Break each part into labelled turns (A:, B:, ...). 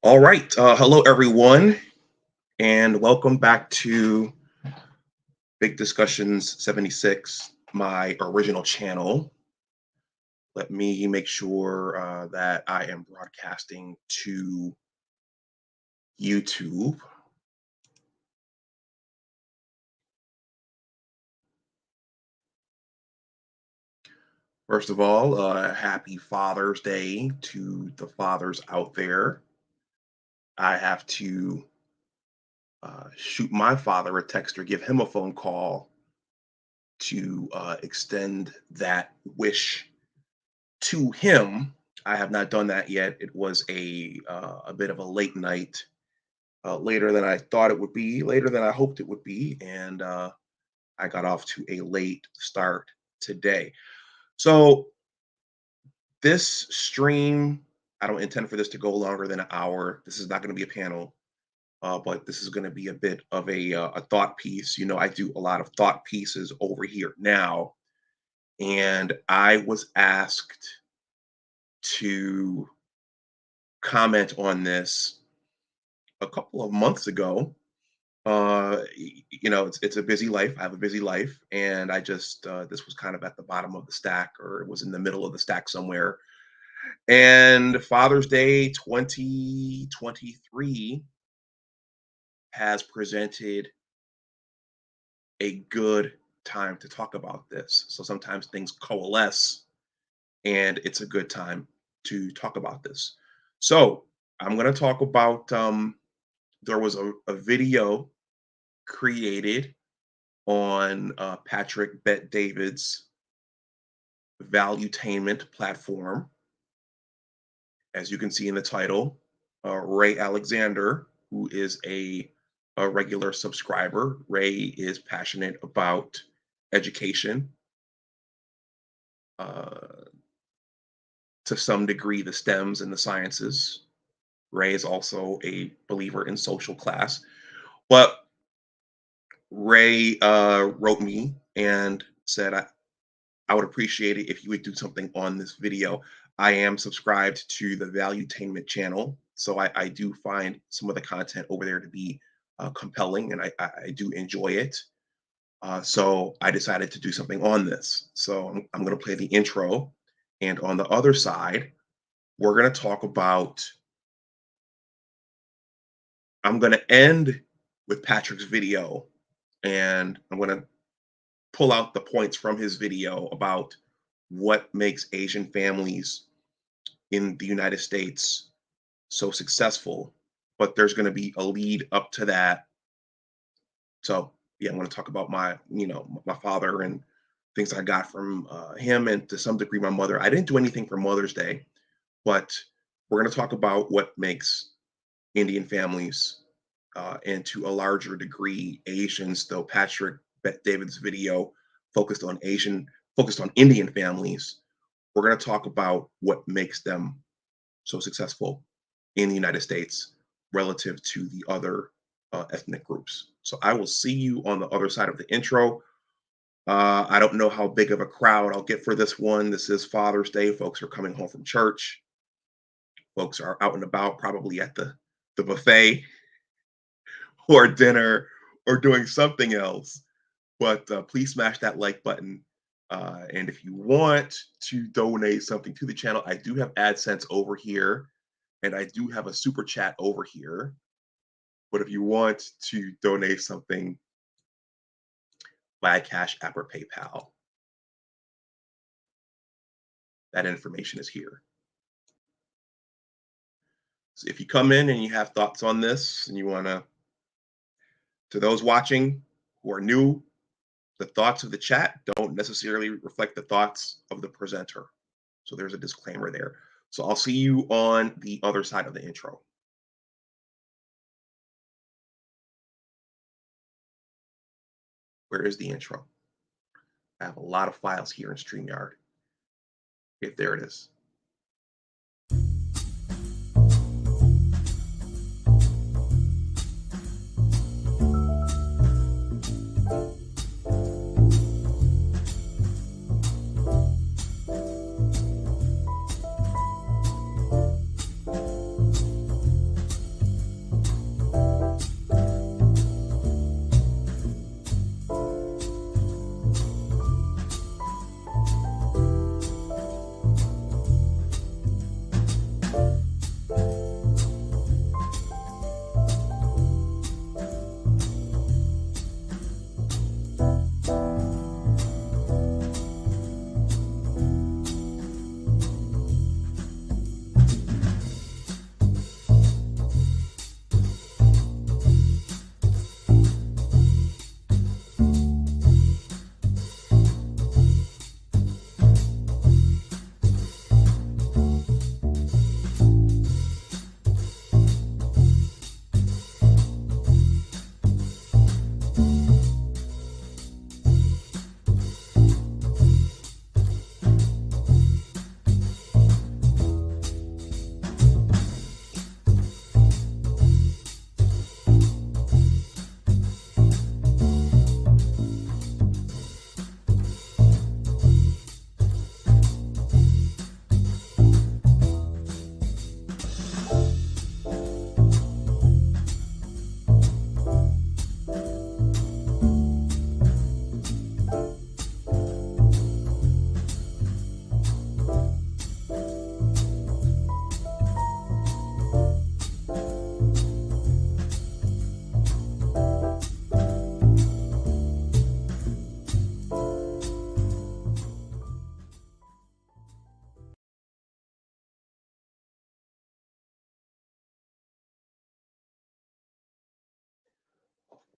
A: All right. Hello, everyone, and welcome back to Big Discussions 76, my original channel. Let me make sure that I am broadcasting to YouTube. First of all, happy Father's Day to the fathers out there. I have to shoot my father a text or give him a phone call to extend that wish to him. I have not done that yet. It was a bit of a late night, later than I thought it would be, later than I hoped it would be, and I got off to a late start today. So this stream, I don't intend for this to go longer than an hour. This is not going to be a panel, but this is going to be a bit of a thought piece. You know, I do a lot of thought pieces over here now, and I was asked to comment on this a couple of months ago. It's a busy life. I have a busy life, and I just this was kind of at the bottom of the stack, or it was in the middle of the stack somewhere. And Father's Day 2023 has presented a good time to talk about this. So sometimes things coalesce, and it's a good time to talk about this. So I'm going to talk about. There was a video created on Patrick Bet David's Valuetainment platform. As you can see in the title, Ray Alexander, who is a regular subscriber, Ray is passionate about education, to some degree, the STEMs and the sciences. Ray is also a believer in social class. But Ray wrote me and said, I would appreciate it if you would do something on this video. I am subscribed to the Valuetainment channel, so I do find some of the content over there to be compelling, and I do enjoy it. So I decided to do something on this. So I'm going to play the intro, and on the other side, we're going to talk about. I'm going to end with Patrick's video, and I'm going to pull out the points from his video about what makes Asian families in the United States so successful. But there's going to be a lead up to that. So yeah, I'm going to talk about my father and things I got from him, and to some degree my mother. I didn't do anything for Mother's Day, but we're going to talk about what makes Indian families, and to a larger degree Asians, though Patrick Bet David's video focused on Indian families. We're going to talk about what makes them so successful in the United States relative to the other ethnic groups. So I will see you on the other side of the intro. I don't know how big of a crowd I'll get for this one. This is Father's Day. Folks are coming home from church. Folks are out and about, probably at the buffet or dinner or doing something else. But please smash that like button. And if you want to donate something to the channel, I do have AdSense over here, and I do have a super chat over here. But if you want to donate something via Cash App or PayPal, that information is here. So if you come in and you have thoughts on this and you want to those watching who are new, the thoughts of the chat don't necessarily reflect the thoughts of the presenter. So there's a disclaimer there. So I'll see you on the other side of the intro. Where is the intro? I have a lot of files here in StreamYard. If there it is.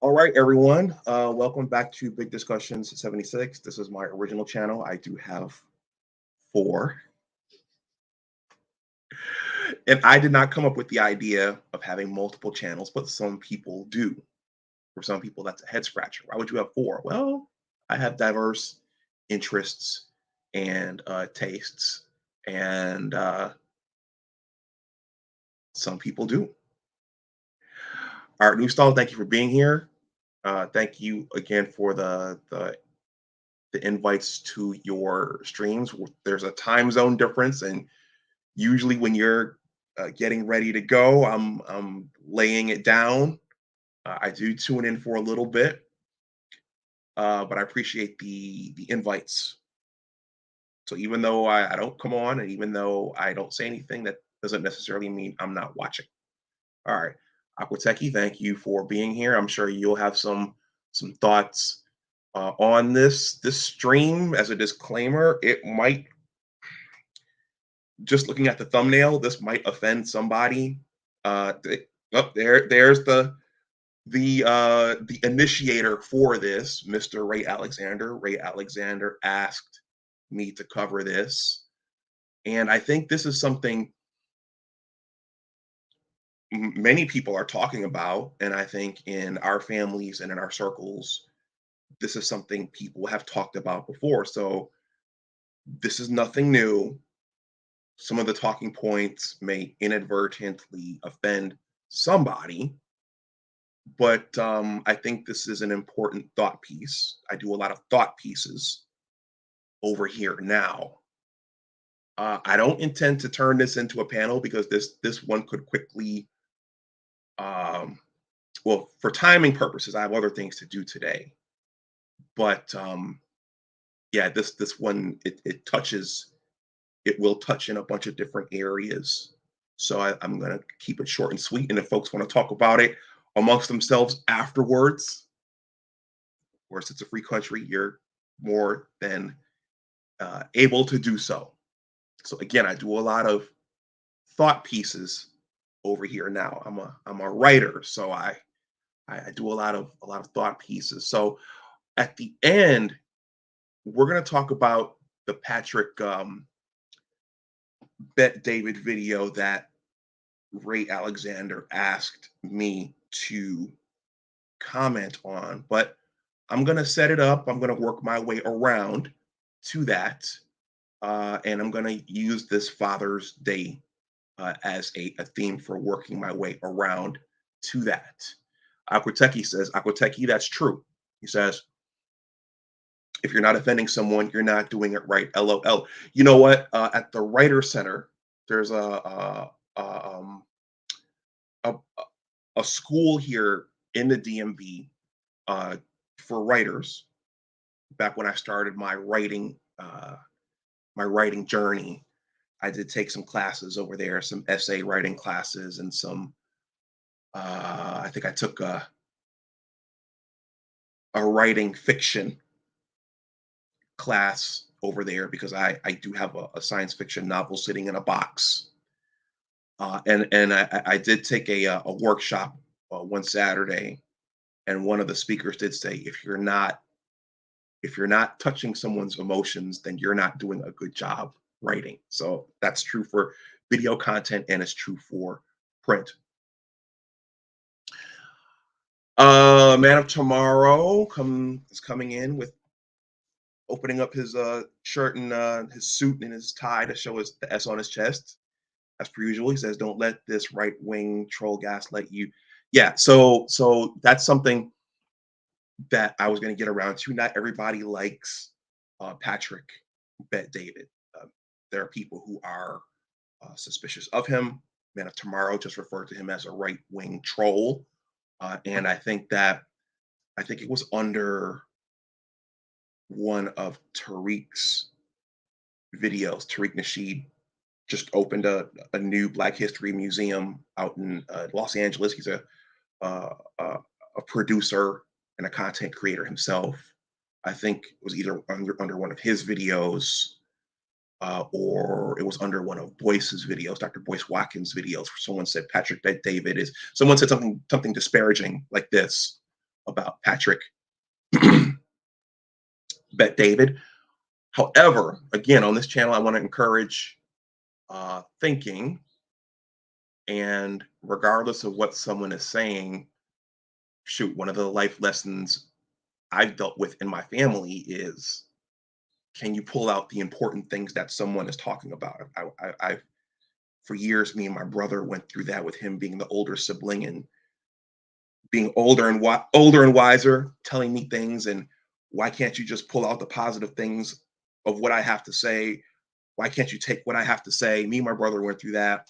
A: All right, everyone. Welcome back to Big Discussions 76. This is my original channel. I do have four. And I did not come up with the idea of having multiple channels, but some people do. For some people, that's a head scratcher. Why would you have four? Well, I have diverse interests and tastes, and some people do. All right, New Stall, thank you for being here. Thank you again for the invites to your streams. There's a time zone difference, and usually when you're getting ready to go, I'm laying it down. I do tune in for a little bit, but I appreciate the invites. So even though I don't come on, and even though I don't say anything, that doesn't necessarily mean I'm not watching. All right, Aquateki, thank you for being here. I'm sure you'll have some thoughts on this stream. As a disclaimer, it might, just looking at the thumbnail, this might offend somebody. There's the initiator for this, Mr. Ray Alexander. Ray Alexander asked me to cover this, and I think this is something many people are talking about, and I think in our families and in our circles, this is something people have talked about before. So this is nothing new. Some of the talking points may inadvertently offend somebody, but I think this is an important thought piece. I do a lot of thought pieces over here now. I don't intend to turn this into a panel because this one could quickly, um, well, for timing purposes, I have other things to do today. But yeah, this one it will touch in a bunch of different areas. So I'm gonna keep it short and sweet. And if folks want to talk about it amongst themselves afterwards, of course, it's a free country. You're more than able to do so. So again, I do a lot of thought pieces over here now. I'm a writer, so I do a lot of thought pieces. So at the end, we're gonna talk about the Patrick Bet David video that Ray Alexander asked me to comment on, but I'm going to set it up. I'm going to work my way around to that. And I'm going to use this Father's Day as a theme for working my way around to that. Aquateki says, Aquateki, that's true. He says, if you're not offending someone, you're not doing it right. LOL. You know what? At the Writer Center, there's a, a school here in the DMV for writers. Back when I started my writing journey, I did take some classes over there, some essay writing classes, and some. I think I took a writing fiction class over there because I do have a science fiction novel sitting in a box. And I did take a workshop one Saturday, and one of the speakers did say, if you're not touching someone's emotions, then you're not doing a good job writing. So that's true for video content, and it's true for print. Man of Tomorrow is coming in with opening up his shirt and his suit and his tie to show the S on his chest. As per usual, he says, "Don't let this right wing troll gaslight you." Yeah, so that's something that I was going to get around to. Not everybody likes Patrick Bet David. Uh, there are people who are suspicious of him. Man of Tomorrow just referred to him as a right wing troll, and I think it was under one of Tariq's videos. Tariq Nasheed just opened a new Black History Museum out in Los Angeles. He's uh, a producer and a content creator himself. I think it was either under one of his videos or it was under one of Boyce's videos, Dr. Boyce Watkins' videos, where someone said Patrick Bet David is. Someone said something disparaging like this about Patrick Bet David. However, again, on this channel, I want to encourage thinking, and regardless of what someone is saying, shoot, one of the life lessons I've dealt with in my family is, can you pull out the important things that someone is talking about? I've for years, me and my brother went through that with him being the older sibling and being older and wiser, telling me things, and why can't you just pull out the positive things of what I have to say? Why can't you take what I have to say? Me and my brother went through that,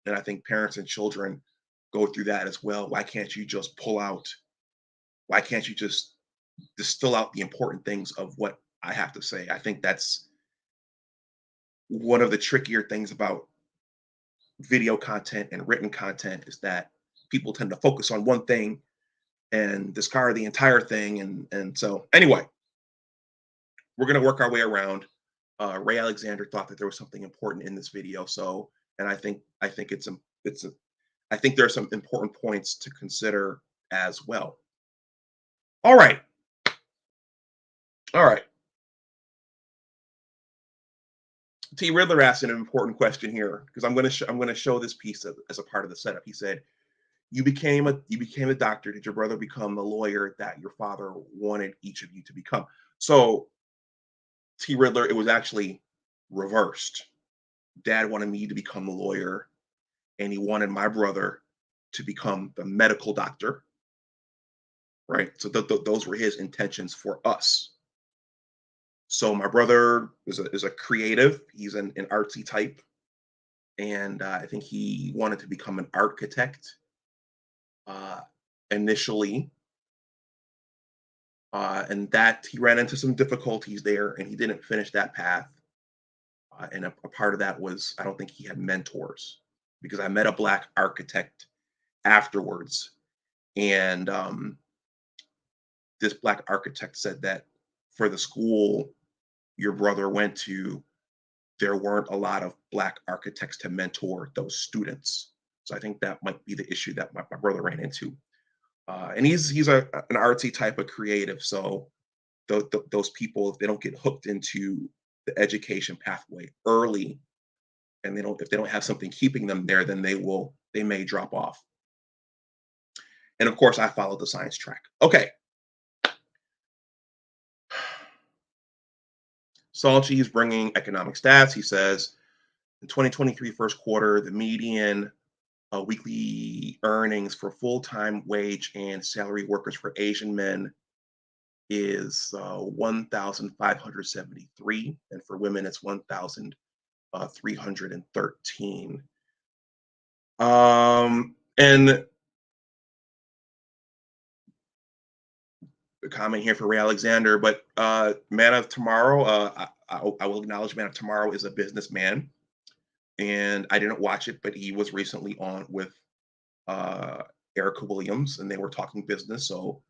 A: and I think parents and children go through that as well. Why can't you just pull out? Why can't you just distill out the important things of what I have to say? I think that's one of the trickier things about video content and written content is that people tend to focus on one thing and discard the entire thing. And so anyway, we're gonna work our way around. Ray Alexander thought that there was something important in this video, so and I think it's a I think there are some important points to consider as well. All right, all right. T. Riddler asked an important question here because I'm going to show this piece as a part of the setup. He said, you became a doctor. Did your brother become the lawyer that your father wanted each of you to become?" So T. Riddler, it was actually reversed. Dad wanted me to become the lawyer, and he wanted my brother to become the medical doctor. Right. So those were his intentions for us. So my brother is a creative. He's an artsy type, and I think he wanted to become an architect uh, initially, and that he ran into some difficulties there, and he didn't finish that path. And a part of that was I don't think he had mentors because I met a black architect afterwards, and this black architect said that for the school your brother went to, there weren't a lot of black architects to mentor those students. So I think that might be the issue that my brother ran into. And an artsy type of creative, so those people, if they don't get hooked into the education pathway early, and if they don't have something keeping them there, then they may drop off. And of course, I followed the science track. Okay, Salchi is bringing economic stats. He says in 2023 first quarter, the median weekly earnings for full-time wage and salary workers for Asian men is 1,573, and for women it's 1,313. And a comment here for Ray Alexander, but Man of Tomorrow, I will acknowledge Man of Tomorrow is a businessman, and I didn't watch it, but he was recently on with uh, Erica Williams, and they were talking business. So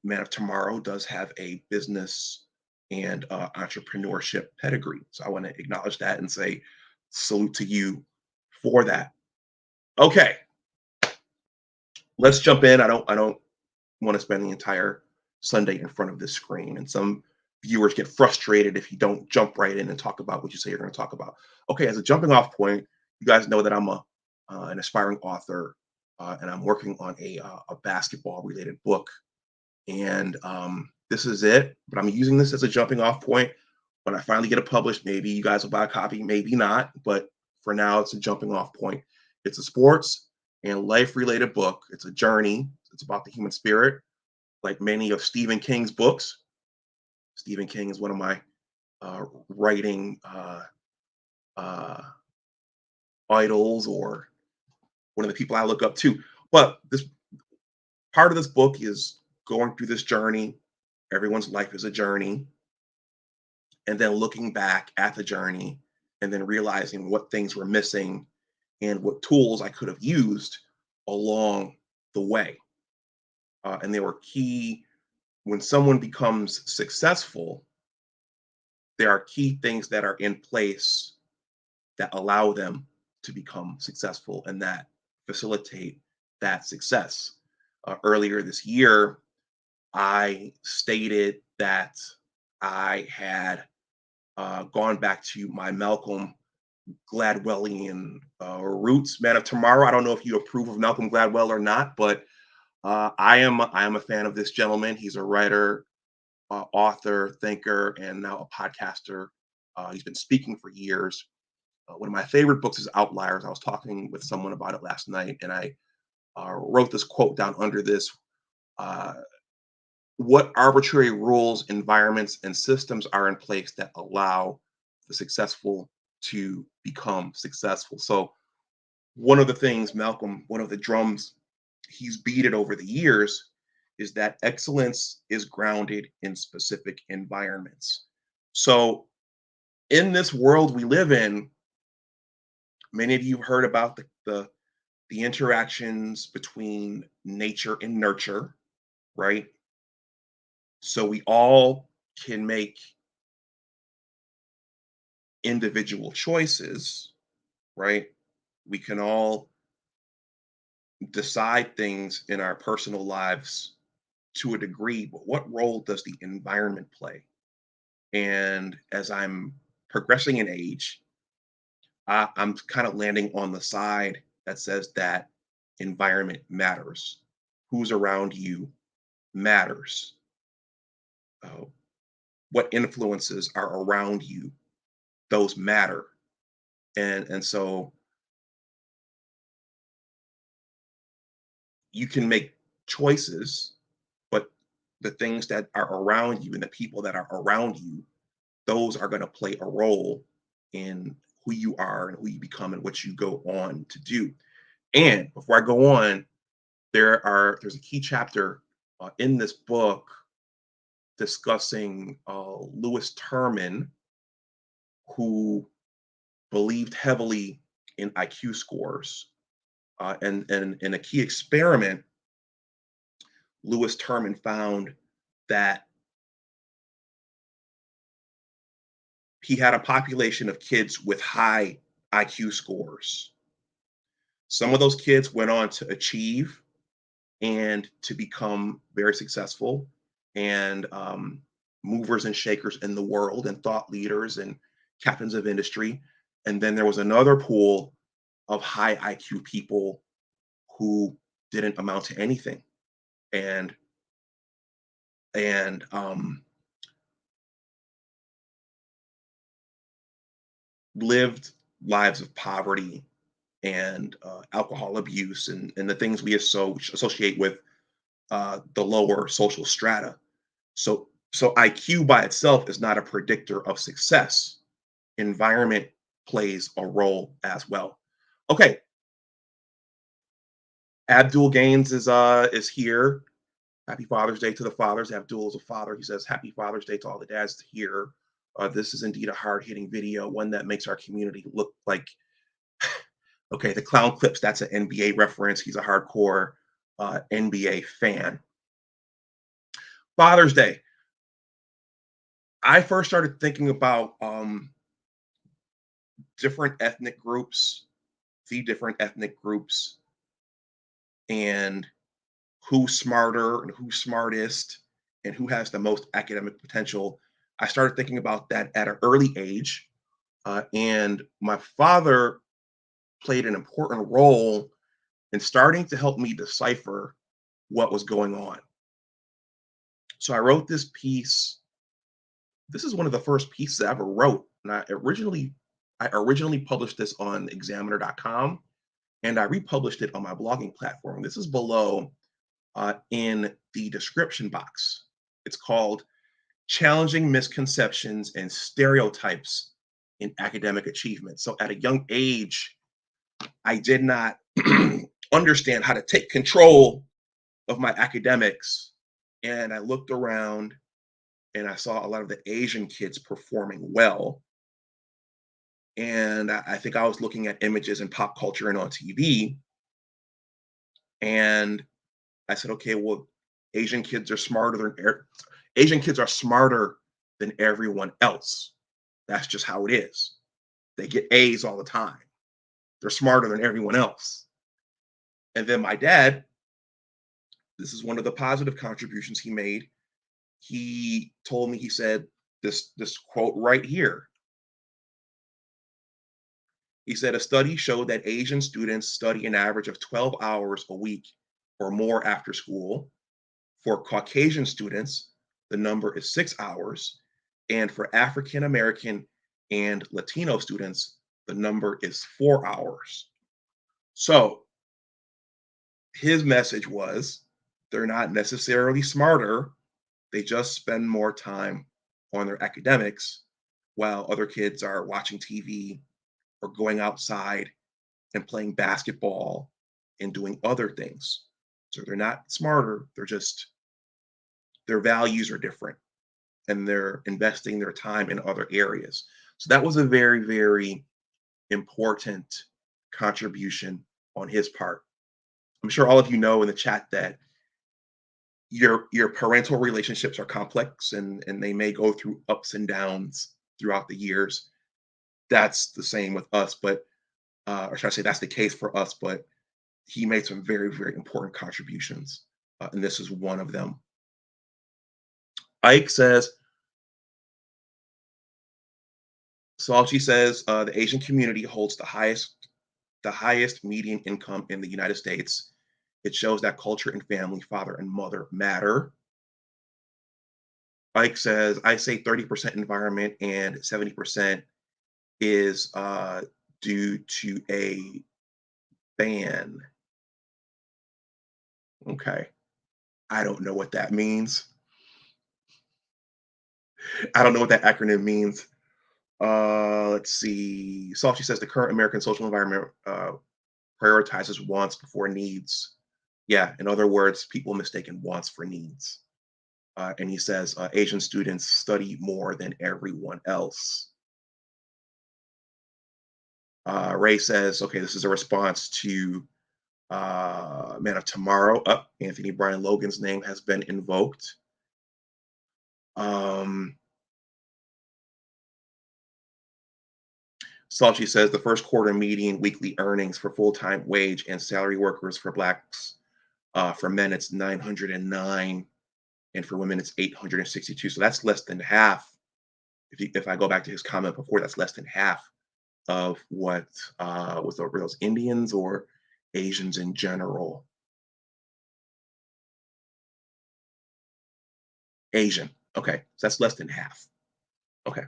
A: Man of Tomorrow does have a business and entrepreneurship pedigree. So I want to acknowledge that and say salute to you for that. Okay, let's jump in. I don't want to spend the entire Sunday in front of this screen, and some viewers get frustrated if you don't jump right in and talk about what you say you're going to talk about. Okay, as a jumping off point, you guys know that I'm an aspiring author, and I'm working on a basketball related book, and this is it. But I'm using this as a jumping off point. When I finally get it published, maybe you guys will buy a copy, maybe not. But for now, it's a jumping off point. It's a sports and life related book. It's a journey. It's about the human spirit, like many of Stephen King's books. Stephen King is one of my writing uh, idols, or one of the people I look up to. But this part of this book is going through this journey. Everyone's life is a journey, and then looking back at the journey, and then realizing what things were missing and what tools I could have used along the way. And they were key when someone becomes successful. There are key things that are in place that allow them to become successful and that facilitate that success. Earlier this year, I stated that I had gone back to my Malcolm Gladwellian roots. Man of Tomorrow. I don't know if you approve of Malcolm Gladwell or not, but I am a fan of this gentleman. He's a writer, author, thinker, and now a podcaster. He's been speaking for years. One of my favorite books is Outliers. I was talking with someone about it last night, and I wrote this quote down under this. Uh, what arbitrary rules, environments, and systems are in place that allow the successful to become successful? So, one of the things Malcolm, one of the drums he's beaten over the years is that excellence is grounded in specific environments. So, in this world we live in, many of you have heard about the interactions between nature and nurture, right? So we all can make individual choices, right? We can all decide things in our personal lives to a degree, but what role does the environment play? And as I'm progressing in age, I'm kind of landing on the side that says that environment matters. Who's around you matters. Uh, what influences are around you, those matter. And so you can make choices, but the things that are around you and the people that are around you, those are going to play a role in who you are and who you become and what you go on to do. And before I go on, there's a key chapter in this book discussing Lewis Terman, who believed heavily in IQ scores. And in a key experiment, Lewis Terman found that he had a population of kids with high IQ scores. Some of those kids went on to achieve and to become very successful and movers and shakers in the world and thought leaders and captains of industry. And then there was another pool of high IQ people who didn't amount to anything and and lived lives of poverty and alcohol abuse and the things we associate with the lower social strata. So IQ by itself is not a predictor of success. Environment plays a role as well. Okay, Abdul Gaines is here. Happy Father's Day to the fathers. Abdul is a father. He says, Happy Father's Day to all the dads here. This is indeed a hard hitting video, one that makes our community look like, okay, the clown clips, that's an NBA reference. He's a hardcore NBA fan. Father's Day. I first started thinking about different ethnic groups, the different ethnic groups, and who's smarter and who's smartest and who has the most academic potential. I started thinking about that at an early age. And my father played an important role in starting to help me decipher what was going on. So I wrote this piece. This is one of the first pieces I ever wrote. And I originally published this on examiner.com and I republished it on my blogging platform. This is below in the description box. It's called Challenging Misconceptions and Stereotypes in Academic Achievement. So at a young age, I did not understand how to take control of my academics. And I looked around and I saw a lot of the Asian kids performing well. And I think I was looking at images in pop culture and on TV. And I said, okay, well, Asian kids are smarter than Asian kids are smarter than everyone else. That's just how it is. They get A's all the time. They're smarter than everyone else. And then my dad This is one of the positive contributions he made. He told me, he said this quote right here. He said a study showed that Asian students study an average of 12 hours a week or more after school. For Caucasian students, the number is 6 hours. And for African American and Latino students, the number is 4 hours. So his message was they're not necessarily smarter, they just spend more time on their academics while other kids are watching TV or going outside and playing basketball and doing other things. So they're not smarter, they're just, their values are different and they're investing their time in other areas. So that was a very, very important contribution on his part. I'm sure all of you know in the chat that your parental relationships are complex and they may go through ups and downs throughout the years. That's the same with us, but or should I say that's the case for us, but he made some very, very important contributions, and this is one of them. Ike says, Salchi says, the Asian community holds the highest median income in the United States. It shows that culture and family, father and mother matter. Ike says, I say 30% environment and 70% is due to a ban. Okay. I don't know what that means. I don't know what that acronym means. Let's see. Salchi says the current American social environment prioritizes wants before needs. Yeah, in other words, people mistaken wants for needs. And he says Asian students study more than everyone else. Ray says, okay, this is a response to Man of Tomorrow. Up, Anthony Brian Logan's name has been invoked. Salchi says the first quarter median weekly earnings for full-time wage and salary workers for blacks, for men it's 909, and for women it's 862. So that's less than half. If I go back to his comment before, that's less than half of what was over those Indians or Asians in general. Asian. Okay, so that's less than half. Okay.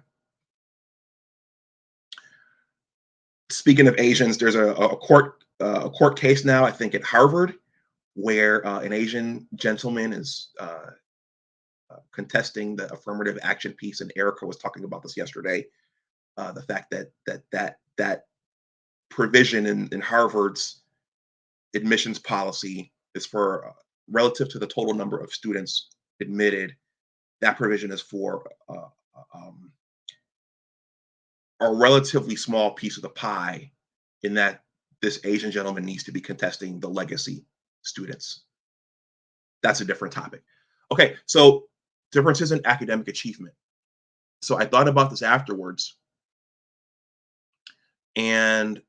A: Speaking of Asians, there's a court case now, I think at Harvard, where an Asian gentleman is contesting the affirmative action piece, and Erica was talking about this yesterday. The fact that provision in Harvard's admissions policy is for relative to the total number of students admitted. That provision is for a relatively small piece of the pie, in that this Asian gentleman needs to be contesting the legacy students. That's a different topic. Okay, so differences in academic achievement. So I thought about this afterwards, and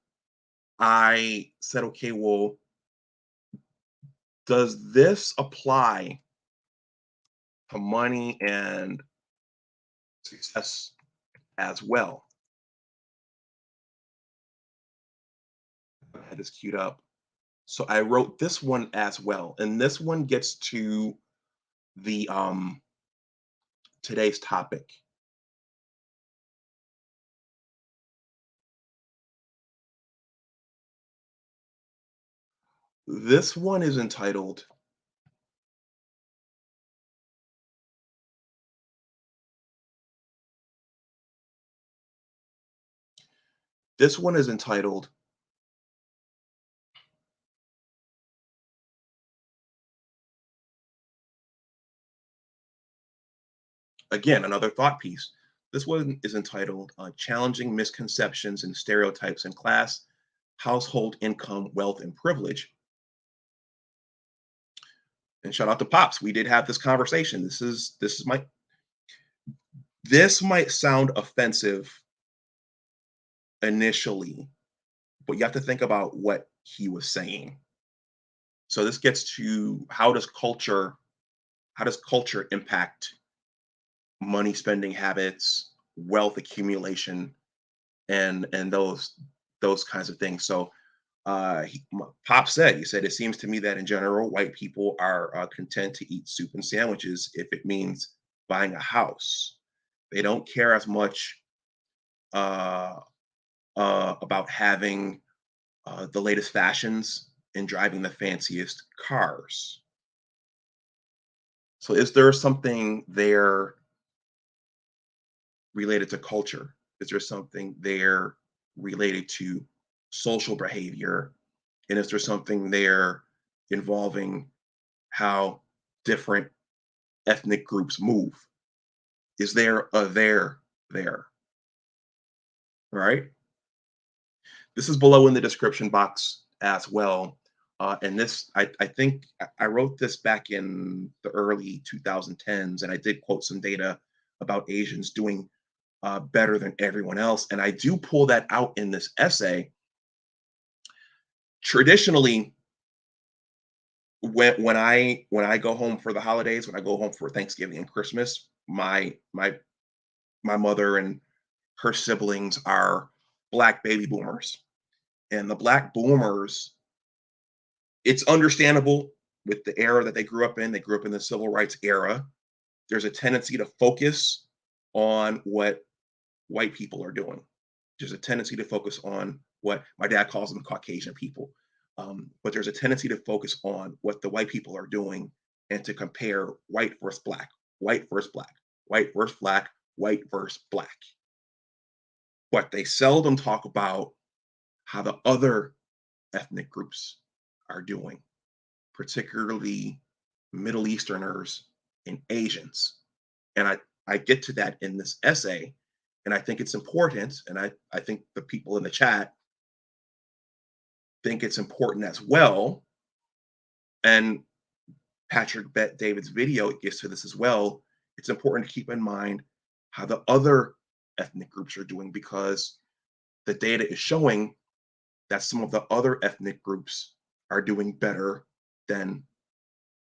A: I said, okay, well, does this apply to money and success as well? I had this queued up. So I wrote this one as well. And this one gets to the today's topic. This one is entitled this one is entitled again, another thought piece. This one is entitled Challenging Misconceptions and Stereotypes in Class, Household Income, Wealth, and Privilege. And shout out to Pops. We did have this conversation. This might sound offensive initially, but you have to think about what he was saying. So this gets to how does culture impact money spending habits, wealth accumulation, and those kinds of things. So Pop said, he said, it seems to me that in general, white people are content to eat soup and sandwiches if it means buying a house. They don't care as much uh, about having the latest fashions and driving the fanciest cars. So, is there something there related to culture? Is there something there related to social behavior? And is there something there involving how different ethnic groups move? Is there a there? Right? This is below in the description box as well. And this, I think I wrote this back in the early 2010s, and I did quote some data about Asians doing better than everyone else. And I do pull that out in this essay. Traditionally, when I go home for the holidays, when I go home for Thanksgiving and Christmas, my mother and her siblings are black baby boomers. And the black boomers, it's understandable with the era that they grew up in. They grew up in the civil rights era. There's a tendency to focus on what white people are doing. There's a tendency to focus on what my dad calls them Caucasian people. But there's a tendency to focus on what the white people are doing and to compare white versus black, white versus black, white versus black, white versus black. But they seldom talk about how the other ethnic groups are doing, particularly Middle Easterners and Asians. And I get to that in this essay, and I think it's important. And I think the people in the chat think it's important as well. And Patrick Bet David's video gets to this as well. It's important to keep in mind how the other ethnic groups are doing because the data is showing that some of the other ethnic groups are doing better than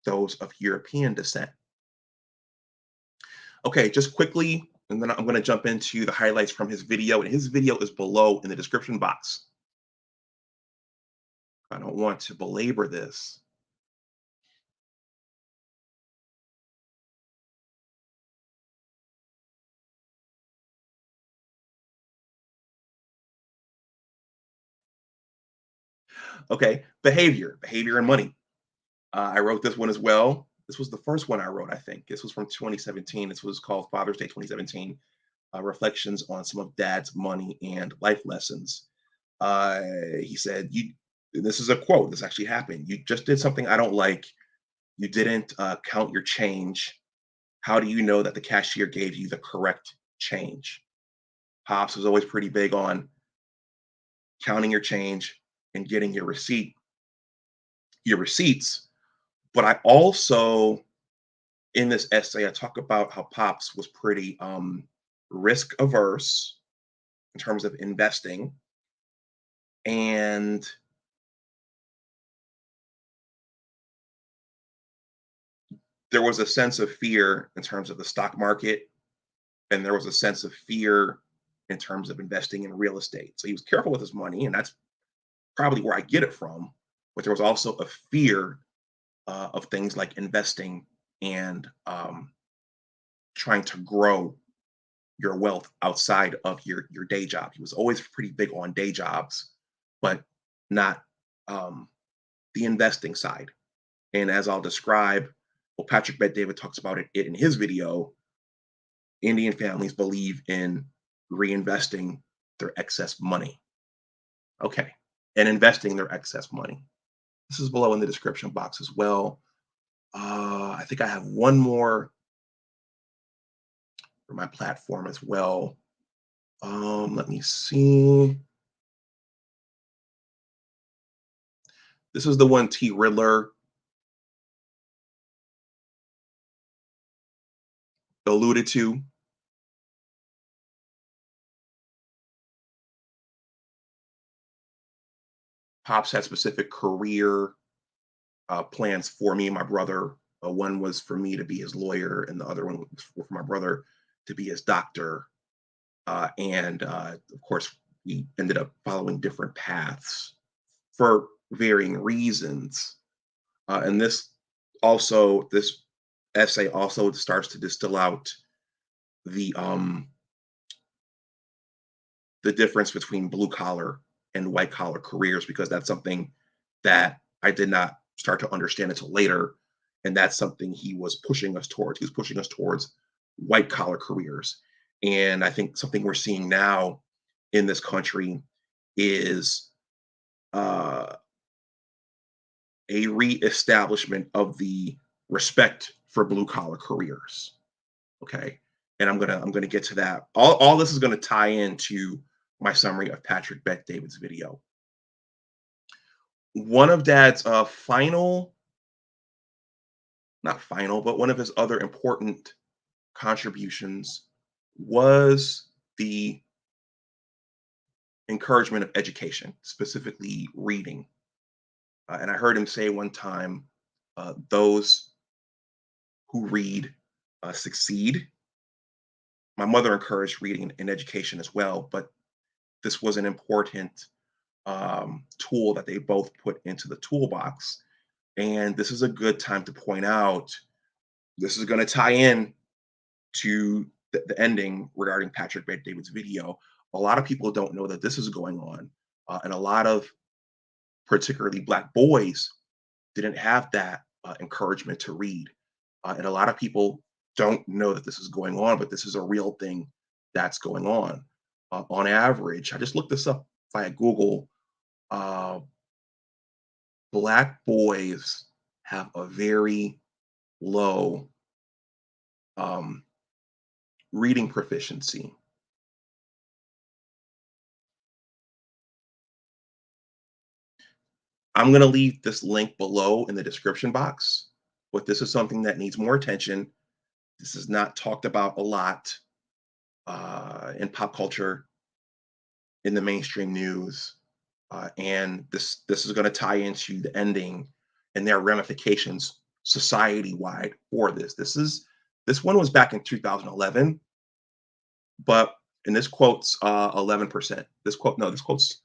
A: those of European descent. Okay, just quickly, and then I'm going to jump into the highlights from his video, and his video is below in the description box. I don't want to belabor this. Okay, behavior and money. I wrote this one as well. This was the first one I wrote, I think. This was from 2017. This was called Father's Day 2017, Reflections on Some of Dad's Money and Life Lessons. He said, this is a quote, this actually happened. You just did something I don't like. You didn't count your change. How do you know that the cashier gave you the correct change? Pops was always pretty big on counting your change and getting your receipts. But I also, in this essay, I talk about how Pops was pretty risk averse in terms of investing. And there was a sense of fear in terms of the stock market, and there was a sense of fear in terms of investing in real estate. So he was careful with his money, and that's probably where I get it from. But there was also a fear of things like investing and trying to grow your wealth outside of your day job. He was always pretty big on day jobs, but not um, the investing side. And as I'll describe, well, Patrick Bet David talks about it in his video. Indian families believe in reinvesting their excess money. Okay, and investing their excess money. This is below in the description box as well. I think I have one more for my platform as well. Let me see. This is the one T. Riddler alluded to. Pops had specific career plans for me and my brother. One was for me to be his lawyer, and the other one was for my brother to be his doctor. And of course, we ended up following different paths for varying reasons. And this essay also starts to distill out the um, the difference between blue collar and white collar careers, because that's something that I did not start to understand until later. And that's something he was pushing us towards. He was pushing us towards white collar careers. And I think something we're seeing now in this country is uh, a reestablishment of the respect for blue collar careers. Okay. And I'm gonna get to that. All this is gonna tie into my summary of Patrick Bet David's video. One of Dad's final, not final, but one of his other important contributions was the encouragement of education, specifically reading. And I heard him say one time, those who read succeed. My mother encouraged reading and education as well, but this was an important tool that they both put into the toolbox. And this is a good time to point out, this is going to tie in to the ending regarding Patrick Bet David's video. A lot of people don't know that this is going on. And a lot of particularly Black boys didn't have that encouragement to read. And a lot of people don't know that this is going on, but this is a real thing that's going on. On average, I just looked this up via Google. Uh, Black boys have a very low um, reading proficiency. I'm going to leave this link below in the description box, but this is something that needs more attention. This is not talked about a lot in pop culture, in the mainstream news, and this is going to tie into the ending and their ramifications society wide for this. This one was back in 2011, but and this quotes 11%. This quotes,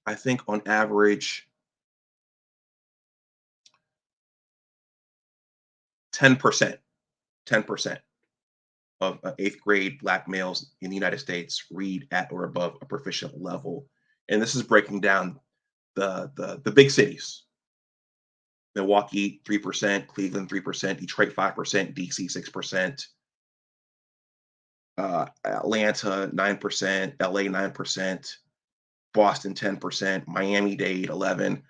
A: I think, on average 10%. 10% of eighth grade Black males in the United States read at or above a proficient level, and this is breaking down the big cities. Milwaukee 3%, Cleveland 3%, Detroit 5%, DC 6%, Atlanta 9%, LA 9%, Boston 10%, Miami-Dade 11.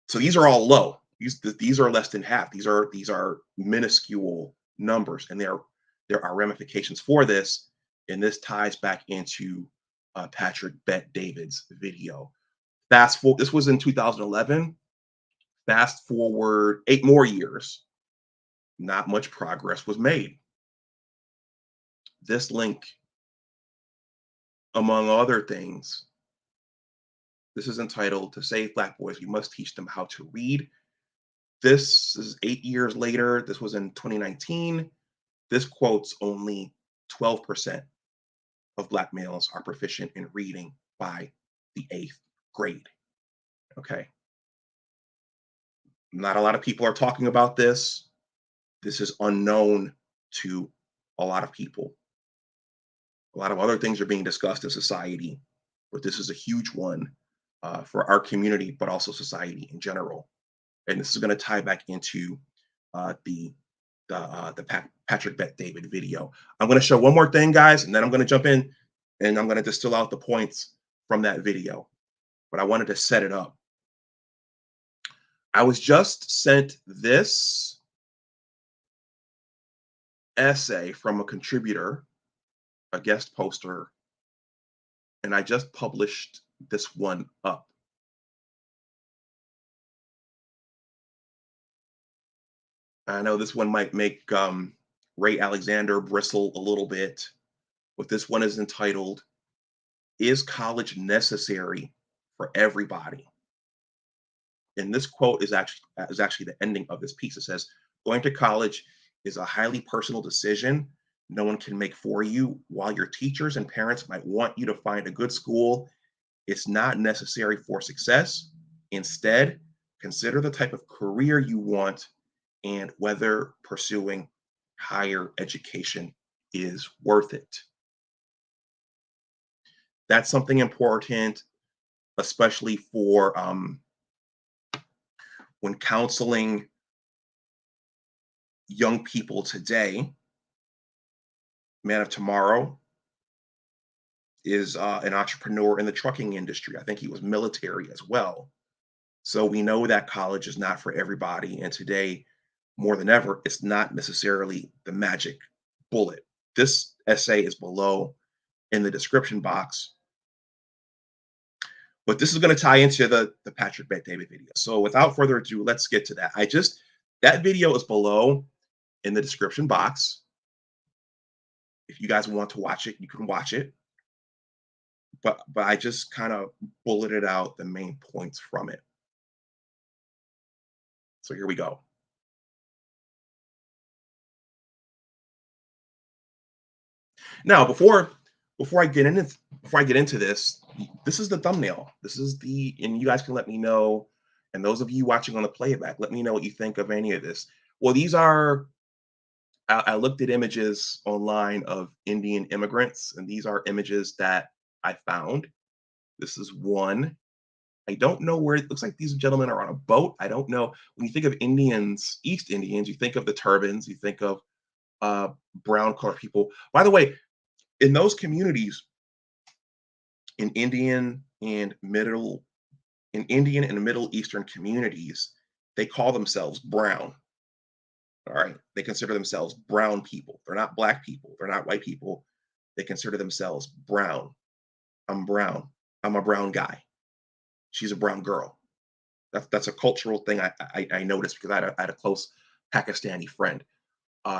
A: So these are all low. These are less than half. These are minuscule numbers, and there are ramifications for this. And this ties back into Patrick Bet David's video. This was in 2011. Fast forward 8 more years, not much progress was made. This link, among other things, this is entitled "To Save Black Boys, We Must Teach Them How to Read." This is 8 years later. This was in 2019. This quotes only 12% of Black males are proficient in reading by the eighth grade. Okay. Not a lot of people are talking about this. This is unknown to a lot of people. A lot of other things are being discussed in society, but this is a huge one for our community, but also society in general. And this is going to tie back into the Patrick Bet David video. I'm going to show one more thing, guys, and then I'm going to jump in and I'm going to distill out the points from that video. But I wanted to set it up. I was just sent this essay from a contributor, a guest poster, and I just published this one up. I know this one might make Ray Alexander bristle a little bit, but this one is entitled, "Is College Necessary for Everybody?" And this quote is actually the ending of this piece. It says, "Going to college is a highly personal decision no one can make for you. While your teachers and parents might want you to find a good school, it's not necessary for success. Instead, consider the type of career you want and whether pursuing higher education is worth it." That's something important, especially for when counseling young people today. Man of tomorrow is an entrepreneur in the trucking industry. I think he was military as well. So we know that college is not for everybody. And today, more than ever, it's not necessarily the magic bullet. This essay is below in the description box, but this is going to tie into the Patrick Bet David video. So without further ado, let's get to that. That video is below in the description box. If you guys want to watch it, you can watch it. But I just kind of bulleted out the main points from it. So here we go. Now, before I get into this, this is the thumbnail. This is and you guys can let me know, and those of you watching on the playback, let me know what you think of any of this. Well, these are I looked at images online of Indian immigrants, and these are images that I found. This is one. I don't know where it looks like these gentlemen are on a boat. I don't know. When you think of Indians, East Indians, you think of the turbans, you think of uh, brown colored people. By the way, in those communities, in Indian and Middle Eastern communities, they call themselves brown. All right. They consider themselves brown people. They're not black people. They're not white people. They consider themselves brown. I'm brown. I'm a brown guy. She's a brown girl. That's a cultural thing I noticed because I had a close Pakistani friend.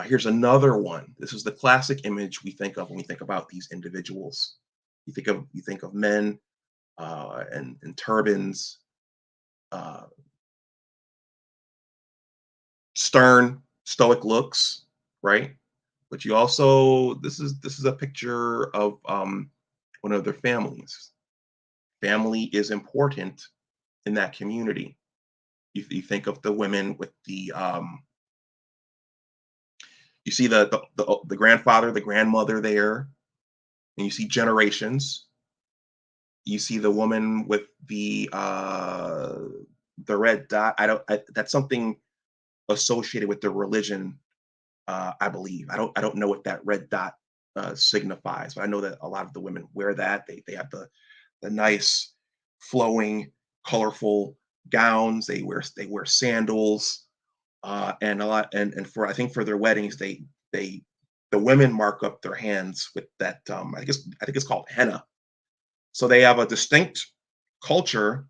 A: Here's another one. This is the classic image we think of when we think about these individuals. You think of men and turbans, uh, stern, stoic looks, right? But you also this is a picture of one of their families. Family is important in that community. You think of the women with you see the grandfather, the grandmother there, and you see generations. You see the woman with the red dot. That's something associated with the religion, I believe. I don't know what that red dot signifies, but I know that a lot of the women wear that. They have the nice flowing, colorful gowns. They wear sandals, and a lot and for I think for their weddings they the women mark up their hands with that I think it's called henna. So they have a distinct culture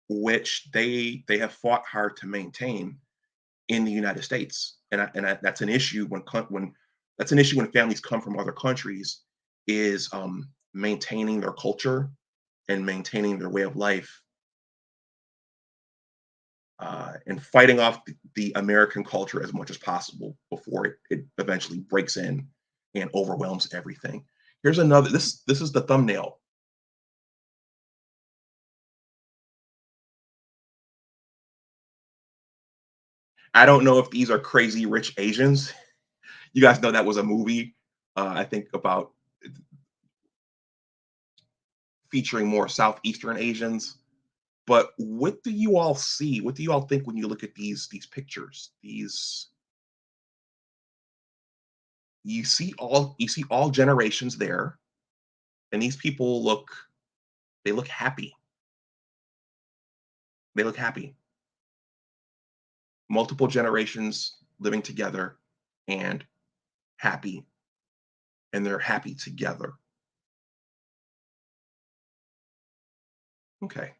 A: which they have fought hard to maintain in the United States, that's an issue when families come from other countries is maintaining their culture and maintaining their way of life, and fighting off the American culture as much as possible before it eventually breaks in and overwhelms everything. Here's another. This is the thumbnail. I don't know if these are crazy rich Asians. You guys know that was a movie. I think about featuring more Southeastern Asians. But what do you all see? What do you all think when you look at these pictures? You see all generations there, and these people look happy. They look happy. Multiple generations living together and happy, and they're happy together. Okay.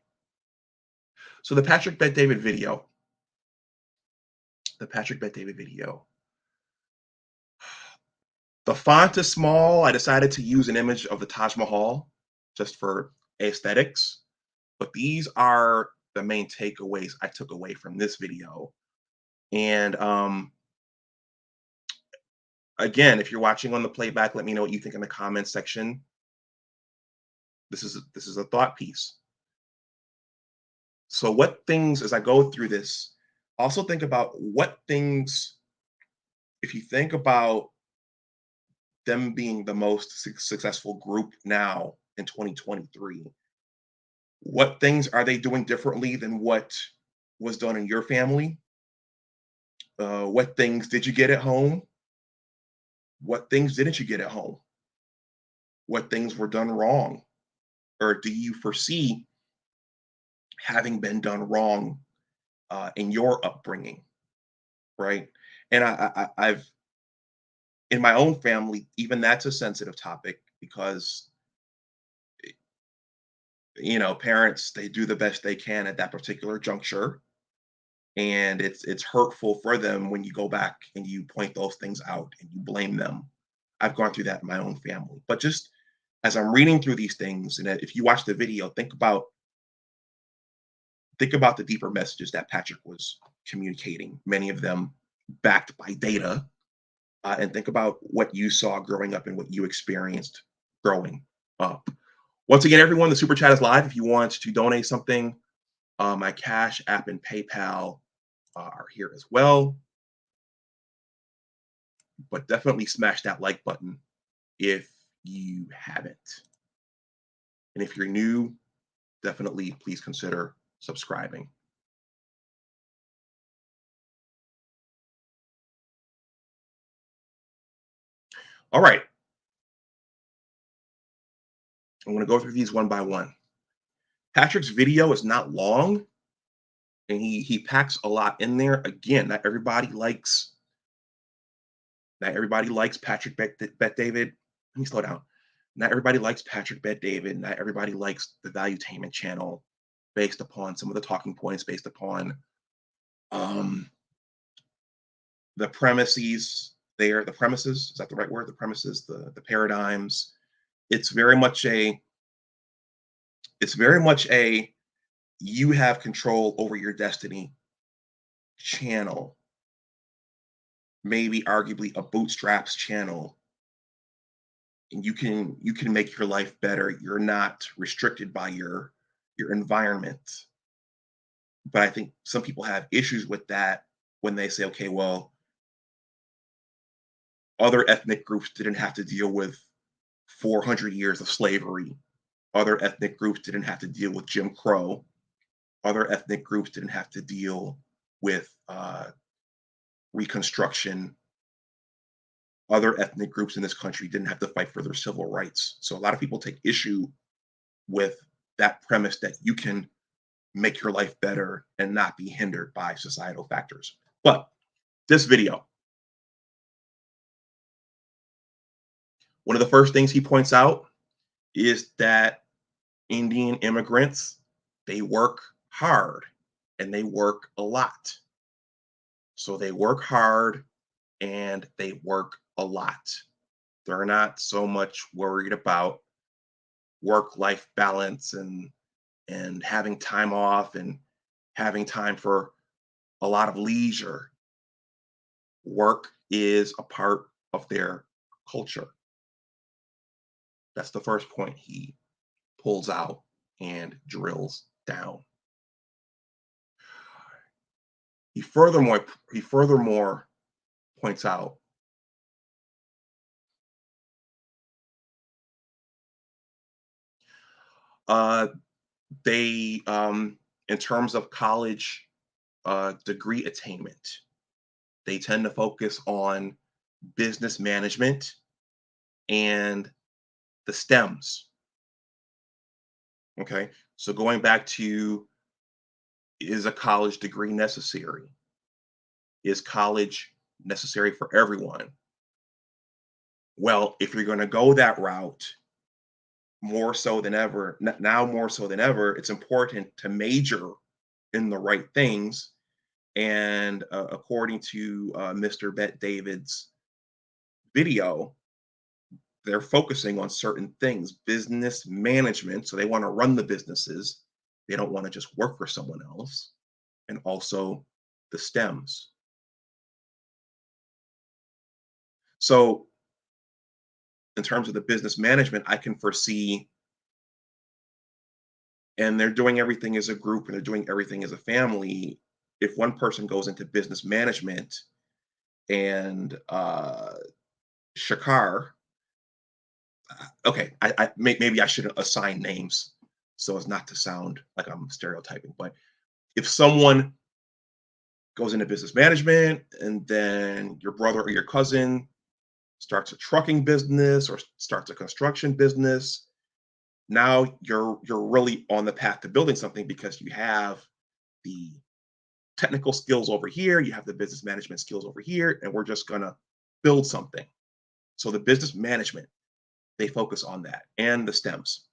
A: So the Patrick Bet David video. The font is small. I decided to use an image of the Taj Mahal just for aesthetics, but these are the main takeaways I took away from this video. And again, if you're watching on the playback, let me know what you think in the comments section. This is a thought piece. So what things, as I go through this, also think about what things, if you think about them being the most successful group now in 2023, what things are they doing differently than what was done in your family? What things did you get at home? What things didn't you get at home? What things were done wrong? Or do you foresee having been done wrong in your upbringing? Right. And I've, in my own family, even that's a sensitive topic because, parents, they do the best they can at that particular juncture. And it's hurtful for them when you go back and you point those things out and you blame them. I've gone through that in my own family. But just as I'm reading through these things, and if you watch the video, think about the deeper messages that Patrick was communicating, many of them backed by data, and think about what you saw growing up and what you experienced growing up. Once again, everyone, the super chat is live. If you want to donate something, my Cash App and PayPal are here as well. But definitely smash that like button if you haven't. And if you're new, definitely please consider subscribing. All right. I'm going to go through these one by one. Patrick's video is not long, and he packs a lot in there. Again, not everybody likes Patrick Bet David. Let me slow down. Not everybody likes Patrick Bet David. Not everybody likes the Valuetainment channel, based upon some of the talking points, based upon um, the premises, is that the right word? The premises, the paradigms. It's very much a it's very much a you have control over your destiny channel, maybe arguably a bootstraps channel, and you can make your life better. You're not restricted by your environment. But I think some people have issues with that when they say, okay, well, other ethnic groups didn't have to deal with 400 years of slavery. Other ethnic groups didn't have to deal with Jim Crow. Other ethnic groups didn't have to deal with Reconstruction. Other ethnic groups in this country didn't have to fight for their civil rights. So a lot of people take issue with that premise that you can make your life better and not be hindered by societal factors. But this video, one of the first things he points out is that Indian immigrants, they work hard and they work a lot. So they work hard and they work a lot. They're not so much worried about work-life balance and having time off and having time for a lot of leisure. Work is a part of their culture. That's the first point he pulls out and drills down. He furthermore points out uh, they in terms of college degree attainment, they tend to focus on business management and the STEMs. Okay, so going back to, is a college degree necessary? Is college necessary for everyone? Well, if you're going to go that route, more so than ever, now more so than ever, it's important to major in the right things. And according to Mr. Bet David's video, they're focusing on certain things, business management. So they want to run the businesses, They don't want to just work for someone else. And also the stems. So, in terms of the business management, I can foresee, and they're doing everything as a group and they're doing everything as a family. If one person goes into business management and Shakar, okay, maybe I shouldn't assign names so as not to sound like I'm stereotyping, but if someone goes into business management and then your brother or your cousin starts a trucking business or starts a construction business, now you're really on the path to building something because you have the technical skills over here, you have the business management skills over here, and we're just going to build something. So the business management, they focus on that and the stems.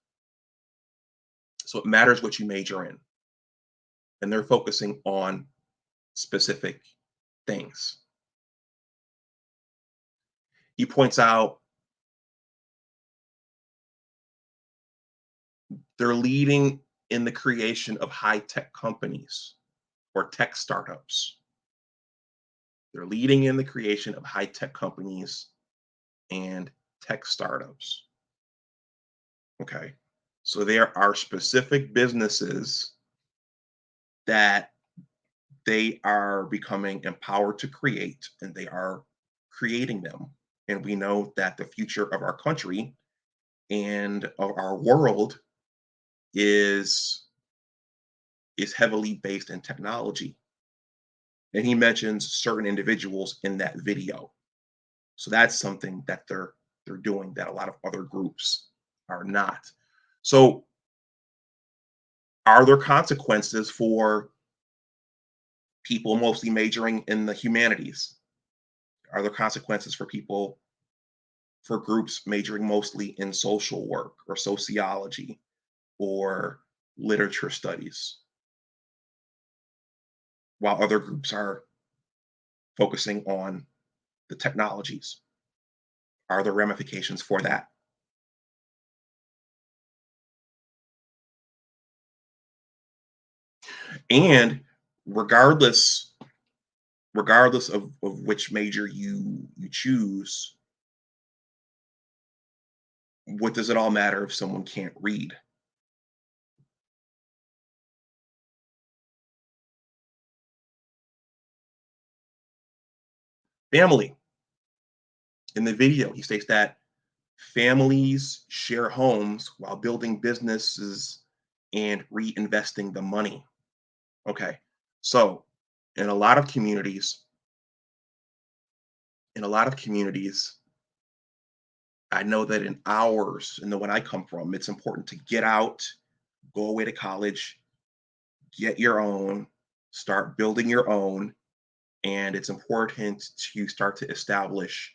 A: So it matters what you major in, and they're focusing on specific things. He points out they're leading in the creation of high tech companies or tech startups. They're leading in the creation of high tech companies and tech startups. Okay. So there are specific businesses that they are becoming empowered to create, and they are creating them. And we know that the future of our country and of our world is heavily based in technology. And he mentions certain individuals in that video. So that's something that they're doing that a lot of other groups are not. So are there consequences for people mostly majoring in the humanities? Are there consequences for people, for groups majoring mostly in social work or sociology or literature studies, while other groups are focusing on the technologies? Are there ramifications for that? And regardless of which major you choose, what does it all matter if someone can't read? Family. In the video, he states that families share homes while building businesses and reinvesting the money. Okay. So, in a lot of communities, in a lot of communities, I know that in ours, and the one I come from, it's important to get out, go away to college, get your own, start building your own, and it's important to start to establish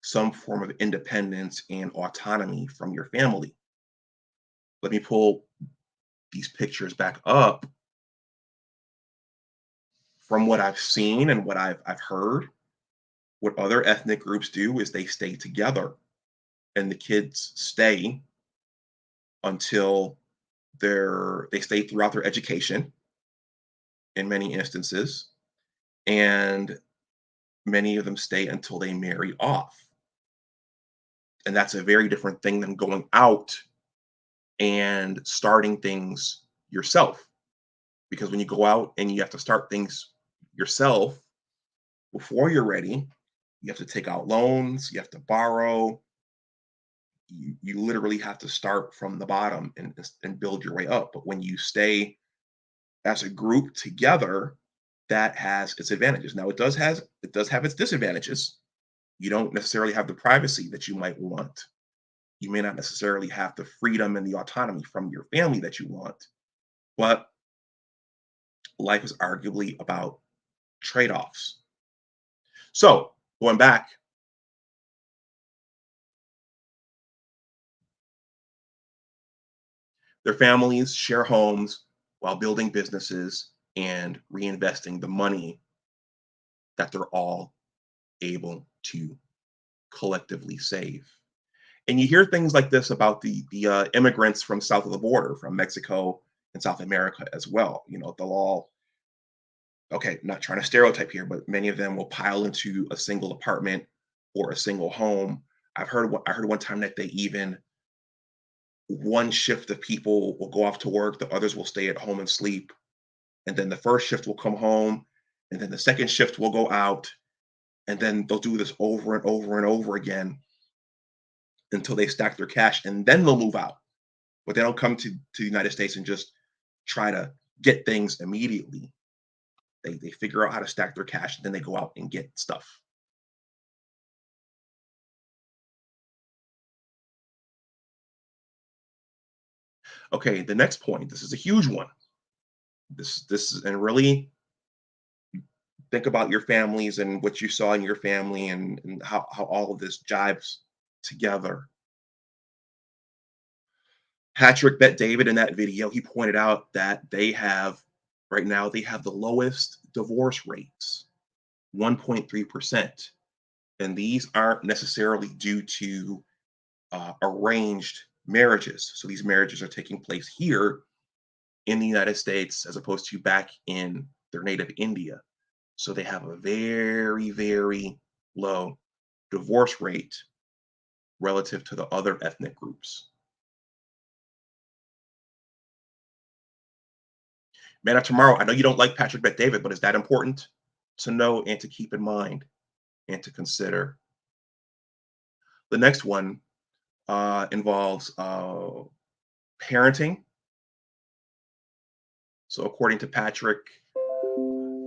A: some form of independence and autonomy from your family. Let me pull these pictures back up. From what I've seen and what I've heard, what other ethnic groups do is they stay together and the kids stay until they stay throughout their education in many instances, and many of them stay until they marry off. And that's a very different thing than going out and starting things yourself. Because when you go out and you have to start things yourself before you're ready, you have to take out loans, you have to borrow, you literally have to start from the bottom and build your way up. But when you stay as a group together, that has its advantages. Now it does have its disadvantages. You don't necessarily have the privacy that you might want. You may not necessarily have the freedom and the autonomy from your family that you want, but life is arguably about trade-offs. So going back, their families share homes while building businesses and reinvesting the money that they're all able to collectively save. And you hear things like this about the immigrants from south of the border, from Mexico in South America as well. They'll all, okay, not trying to stereotype here, but many of them will pile into a single apartment or a single home. I heard one time that they even one shift of people will go off to work, the others will stay at home and sleep, and then the first shift will come home, and then the second shift will go out, and then they'll do this over and over and over again until they stack their cash, and then they'll move out. But they don't come to the United States and just try to get things immediately. They figure out how to stack their cash, and then they go out and get stuff. Okay, the next point. This is a huge one. This is, and really think about your families and what you saw in your family, and how all of this jives together. Patrick Bet David in that video, he pointed out that right now, they have the lowest divorce rates, 1.3%. And these aren't necessarily due to arranged marriages. So these marriages are taking place here in the United States as opposed to back in their native India. So they have a very, very low divorce rate relative to the other ethnic groups. Man of tomorrow, I know you don't like Patrick Bet David, but is that important to know and to keep in mind and to consider? The next one involves parenting. So according to Patrick,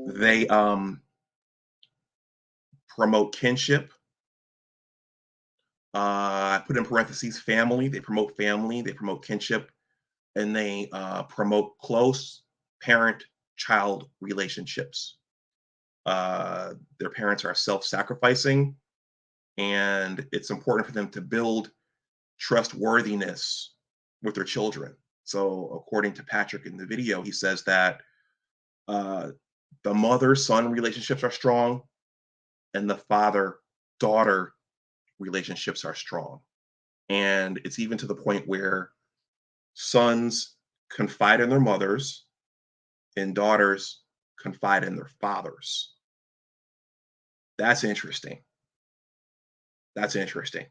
A: they promote kinship. I put in parentheses family. They promote family. They promote kinship, and they promote close parent-child relationships. Their parents are self-sacrificing, and it's important for them to build trustworthiness with their children. So, according to Patrick in the video, he says that uh, the mother-son relationships are strong, and the father-daughter relationships are strong. And it's even to the point where sons confide in their mothers and daughters confide in their fathers. That's interesting. That's interesting.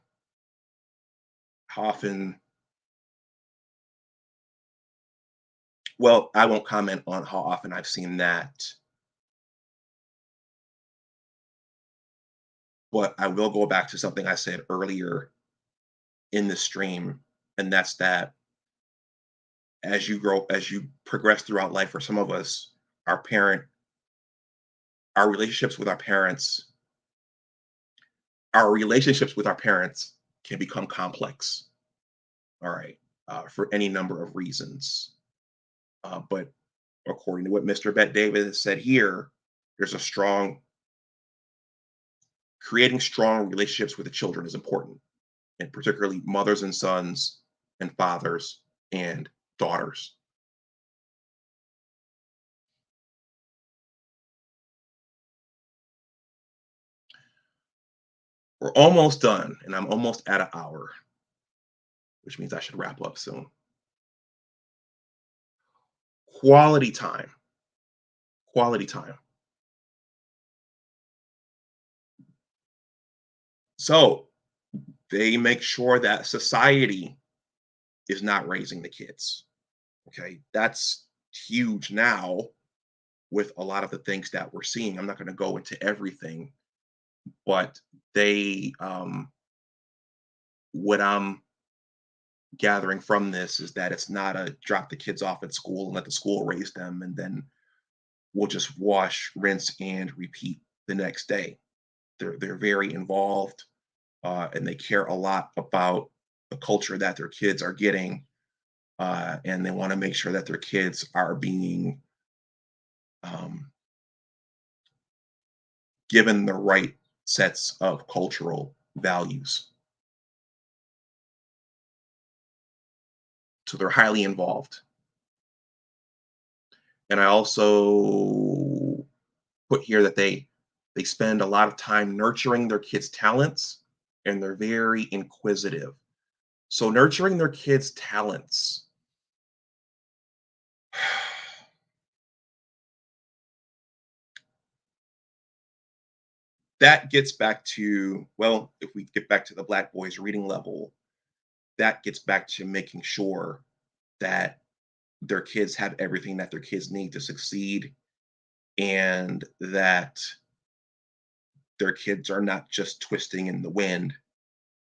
A: How often, well, I won't comment on how often I've seen that, but I will go back to something I said earlier in the stream, and that's that as you progress throughout life, for some of us, our parent, our relationships with our parents, our relationships with our parents can become complex. All right, for any number of reasons. But according to what Mr. Bet David has said here, there's a strong creating strong relationships with the children is important, and particularly mothers and sons, and fathers and daughters. We're almost done, and I'm almost at an hour, which means I should wrap up soon. Quality time. Quality time. So they make sure that society is not raising the kids. Okay. That's huge now with a lot of the things that we're seeing. I'm not going to go into everything, but they, what I'm gathering from this is that it's not a drop the kids off at school and let the school raise them, and then we'll just wash, rinse, and repeat the next day. They're very involved, and they care a lot about the culture that their kids are getting, and they want to make sure that their kids are being um, given the right sets of cultural values. So they're highly involved. And I also put here that they spend a lot of time nurturing their kids' talents, and they're very inquisitive. So nurturing their kids' talents that gets back to, well, if we get back to the Black boys reading level, that gets back to making sure that their kids have everything that their kids need to succeed, and that their kids are not just twisting in the wind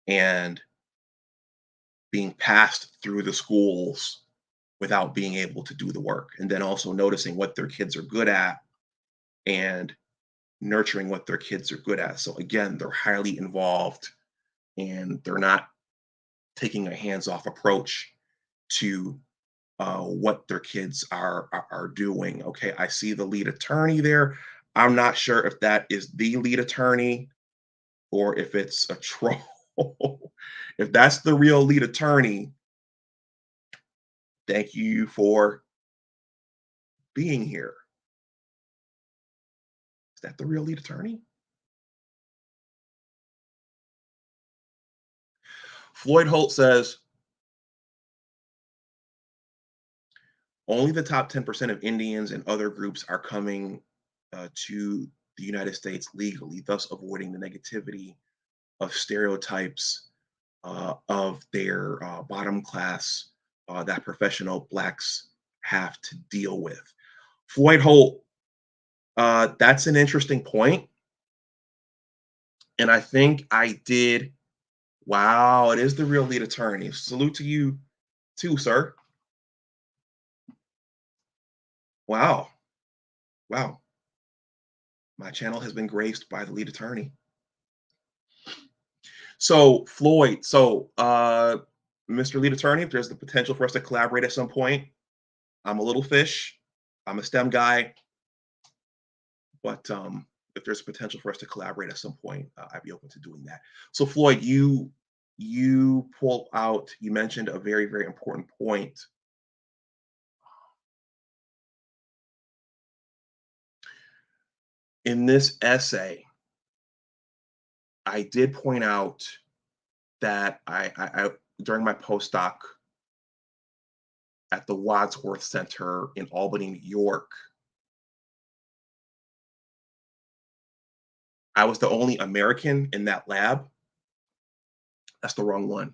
A: and being passed through the schools without being able to do the work. And then also noticing what their kids are good at and nurturing what their kids are good at. So again, they're highly involved and they're not taking a hands-off approach to what their kids are doing. Okay, I see the lead attorney there. I'm not sure if that is the lead attorney or if it's a troll. If that's the real lead attorney, thank you for being here. Is that the real lead attorney? Floyd Holt says only the top 10% of Indians and other groups are coming to the United States legally, thus avoiding the negativity of stereotypes of their bottom class that professional blacks have to deal with. Floyd Holt, that's an interesting point. And I think I did. Wow, it is the real lead attorney. Salute to you too, sir. Wow. Wow. My channel has been graced by the lead attorney. So, Floyd, Mr. Lead Attorney, if there's the potential for us to collaborate at some point, I'm a little fish. I'm a STEM guy, but if there's potential for us to collaborate at some point, I'd be open to doing that. So, Floyd, you mentioned a very, very important point. In this essay, I did point out that I during my postdoc at the Wadsworth Center in Albany, New York, I was the only American in that lab. That's the wrong one.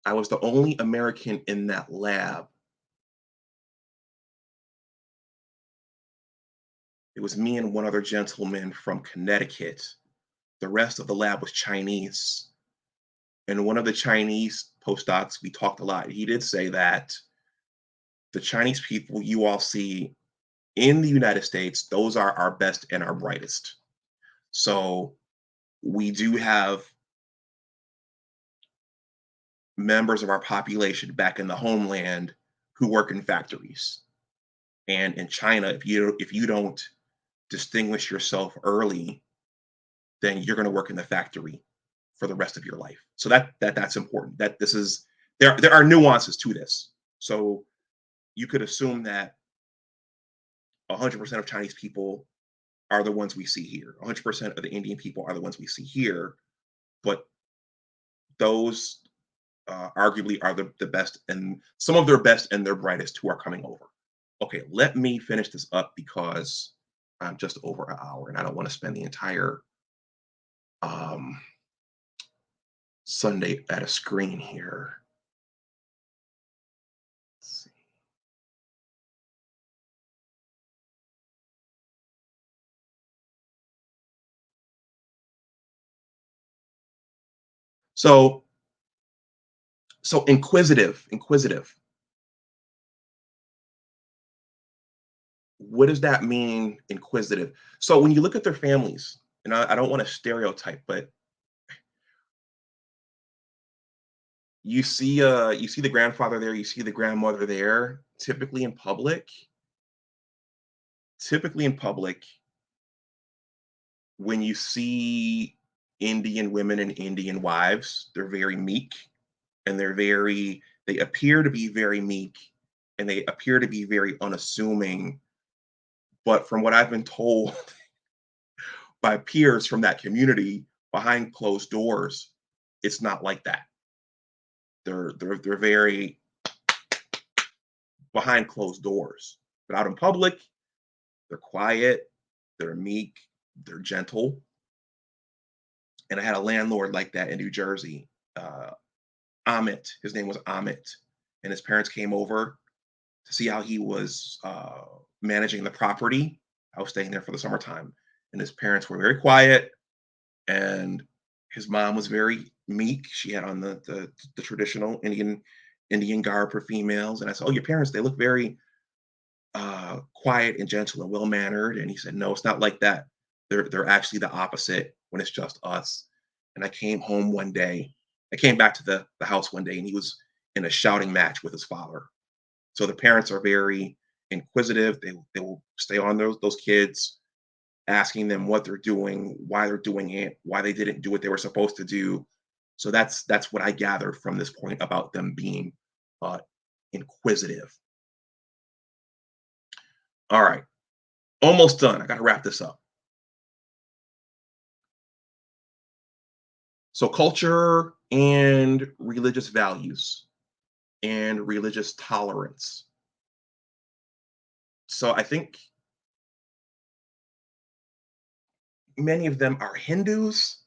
A: I was the only American in that lab. It was me and one other gentleman from Connecticut. The rest of the lab was Chinese. And one of the Chinese postdocs, we talked a lot. He did say that the Chinese people you all see in the United States, those are our best and our brightest. So we do have members of our population back in the homeland who work in factories. And in China, if you don't distinguish yourself early, then you're going to work in the factory for the rest of your life. So that's important. That this is there are nuances to this. So you could assume that 100% of Chinese people are the ones we see here. 100% of the Indian people are the ones we see here, but those arguably are the best and some of their best and their brightest who are coming over. Okay, let me finish this up because I'm just over an hour and I don't want to spend the entire um, Sunday at a screen here. Let's see. So, so inquisitive. What does that mean, inquisitive? So when you look at their families, and I don't want to stereotype, but you see the grandfather there, you see the grandmother there, typically in public, when you see Indian women and Indian wives, they're very meek and they appear to be very meek and they appear to be very unassuming. But from what I've been told by peers from that community behind closed doors, it's not like that. They're very behind closed doors, but out in public, they're quiet, they're meek, they're gentle. And I had a landlord like that in New Jersey, uh, Amit. His name was Amit, and his parents came over to see how he was managing the property. I was staying there for the summertime, and his parents were very quiet, and his mom was very meek. She had on the traditional Indian garb for females, and I said, "Oh, your parents, they look very quiet and gentle and well mannered." And he said, "No, it's not like that. They're actually the opposite when it's just us." And I came home one day. I came back to the house one day, and he was in a shouting match with his father. So the parents are very inquisitive. They will stay on those kids, asking them what they're doing, why they're doing it, why they didn't do what they were supposed to do. So that's what I gathered from this point about them being uh, inquisitive. All right, almost done. I got to wrap this up. So culture and religious values and religious tolerance. So I think many of them are Hindus,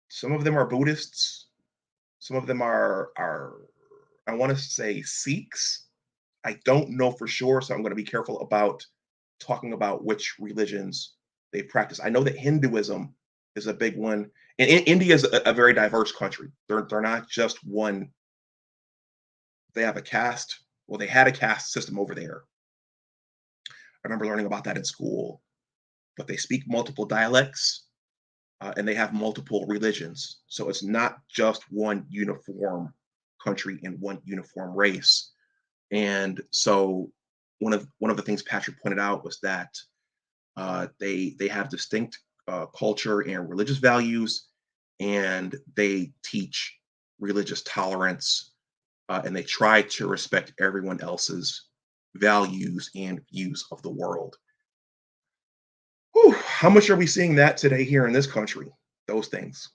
A: some of them are Buddhists, some of them are I want to say Sikhs. I don't know for sure, so I'm going to be careful about talking about which religions they practice. I know that Hinduism is a big one, and India is a very diverse country. They're not just one. They have a caste. Well, they had a caste system over there. I remember learning about that in school. But they speak multiple dialects, and they have multiple religions. So it's not just one uniform country and one uniform race. And so one of the things Patrick pointed out was that they have distinct culture and religious values, and they teach religious tolerance, and they try to respect everyone else's values and views of the world. Whew, how much are we seeing that today here in this country? Those things.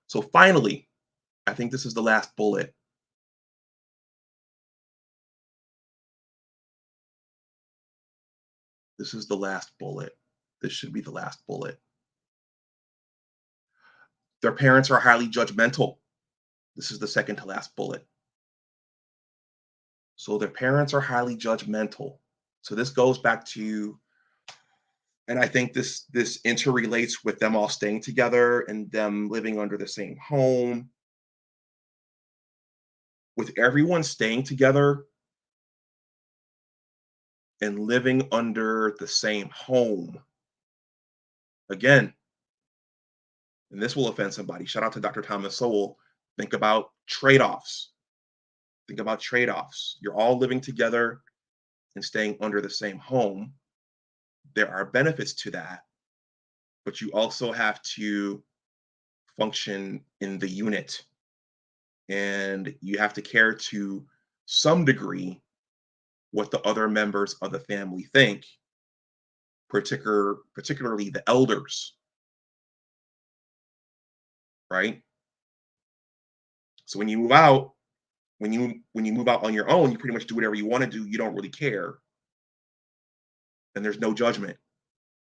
A: So finally, I think this is the last bullet. This is the last bullet. This should be the last bullet. Their parents are highly judgmental. This is the second to last bullet. So their parents are highly judgmental. So this goes back to, and I think this interrelates with them all staying together and them living under the same home. With everyone staying together and living under the same home, again, and this will offend somebody. Shout out to Dr. Thomas Sowell. Think about trade offs. Think about trade offs. You're all living together and staying under the same home. There are benefits to that, but you also have to function in the unit, and you have to care to some degree what the other members of the family think, particularly the elders, right? So when you move out, when you move out on your own, you pretty much do whatever you want to do. You don't really care, and there's no judgment.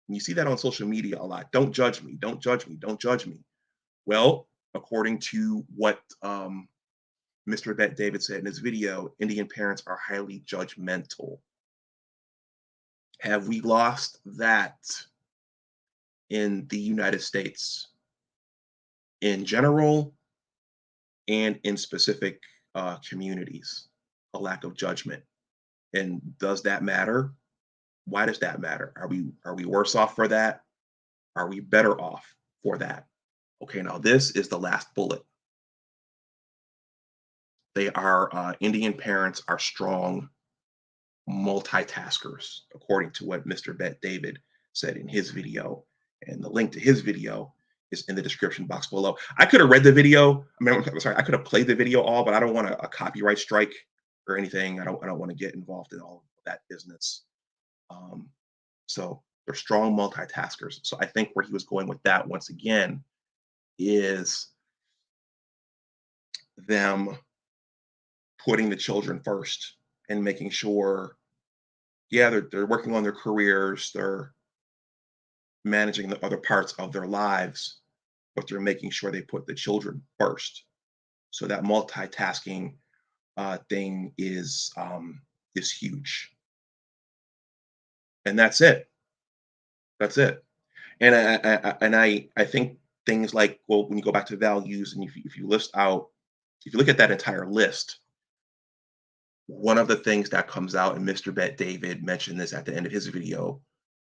A: And you see that on social media a lot. Don't judge me. Don't judge me. Don't judge me. Well, according to what Mr. Bet David said in his video, Indian parents are highly judgmental. Have we lost that in the United States in general and in specific communities? A lack of judgment. And does that matter? Why does that matter? Are we worse off for that? Are we better off for that? Okay, now this is the last bullet. They are Indian parents are strong multitaskers, according to what Mr. Bet David said in his video. And the link to his video is in the description box below. I could have read the video. I mean, I'm sorry, I could have played the video all, but I don't want a copyright strike or anything. I don't want to get involved in all of that business. Um, so They're strong multitaskers. So I think where he was going with that once again is them putting the children first and making sure, yeah, they're working on their careers, they're managing the other parts of their lives, but they're making sure they put the children first. So that multitasking thing is huge, and that's it. That's it. And I think things like, well, when you go back to values and if you list out, if you look at that entire list, one of the things that comes out, and Mr. Bet David mentioned this at the end of his video,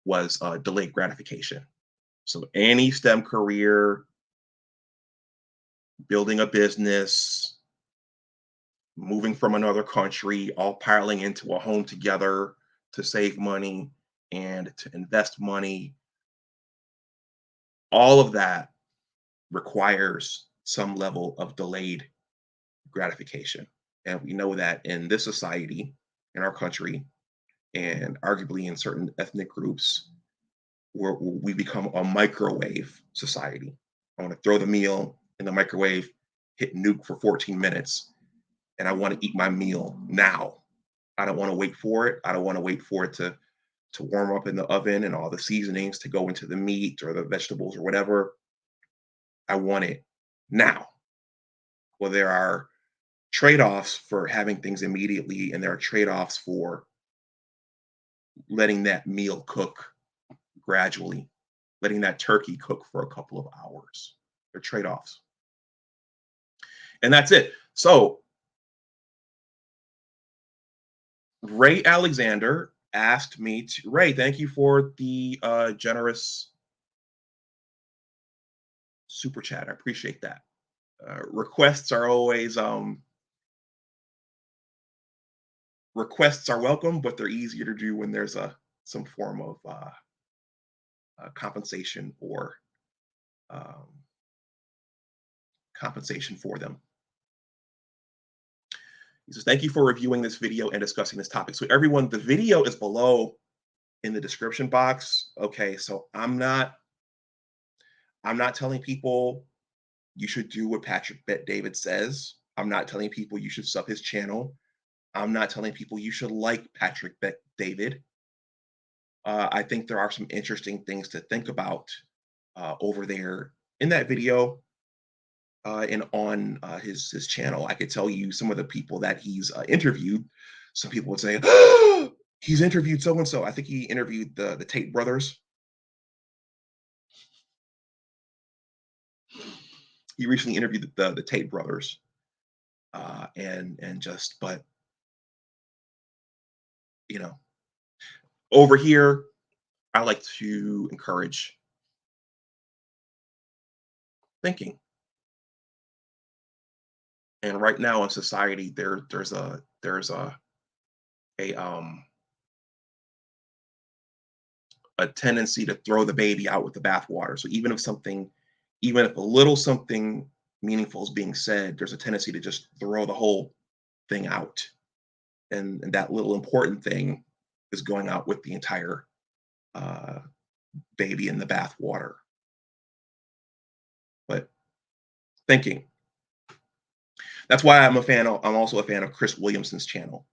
A: was delayed gratification. So any STEM career, building a business, moving from another country, all piling into a home together to save money and to invest money, all of that requires some level of delayed gratification. And we know that in this society, in our country, and arguably in certain ethnic groups, we become a microwave society. I want to throw the meal in the microwave, hit nuke for 14 minutes, and I want to eat my meal now. I don't want to wait for it. I don't want to wait for it to warm up in the oven and all the seasonings to go into the meat or the vegetables or whatever. I want it now. Well, there are trade-offs for having things immediately, and there are trade-offs for letting that meal cook gradually, letting that turkey cook for a couple of hours. There are trade-offs. And that's it. So Ray Alexander asked me to, Ray, thank you for the generous super chat. I appreciate that. Requests are always requests are welcome, but they're easier to do when there's a some form of compensation or um, compensation for them. He says, thank you for reviewing this video and discussing this topic. So everyone, the video is below in the description box. Okay, so I'm not telling people you should do what Patrick Bet David says. I'm not telling people you should sub his channel. I'm not telling people you should like Patrick Bet David. I think there are some interesting things to think about over there in that video and on his channel. I could tell you some of the people that he's interviewed. Some people would say, oh, he's interviewed so and so. I think he interviewed the Tate brothers. He recently interviewed the Tate brothers, and just, but you know, over here, I like to encourage thinking. And right now in society, a a tendency to throw the baby out with the bathwater. So even if a little something meaningful is being said, there's a tendency to just throw the whole thing out, and that little important thing is going out with the entire uh, baby in the bathwater. But thinking. That's why I'm also a fan of Chris Williamson's channel.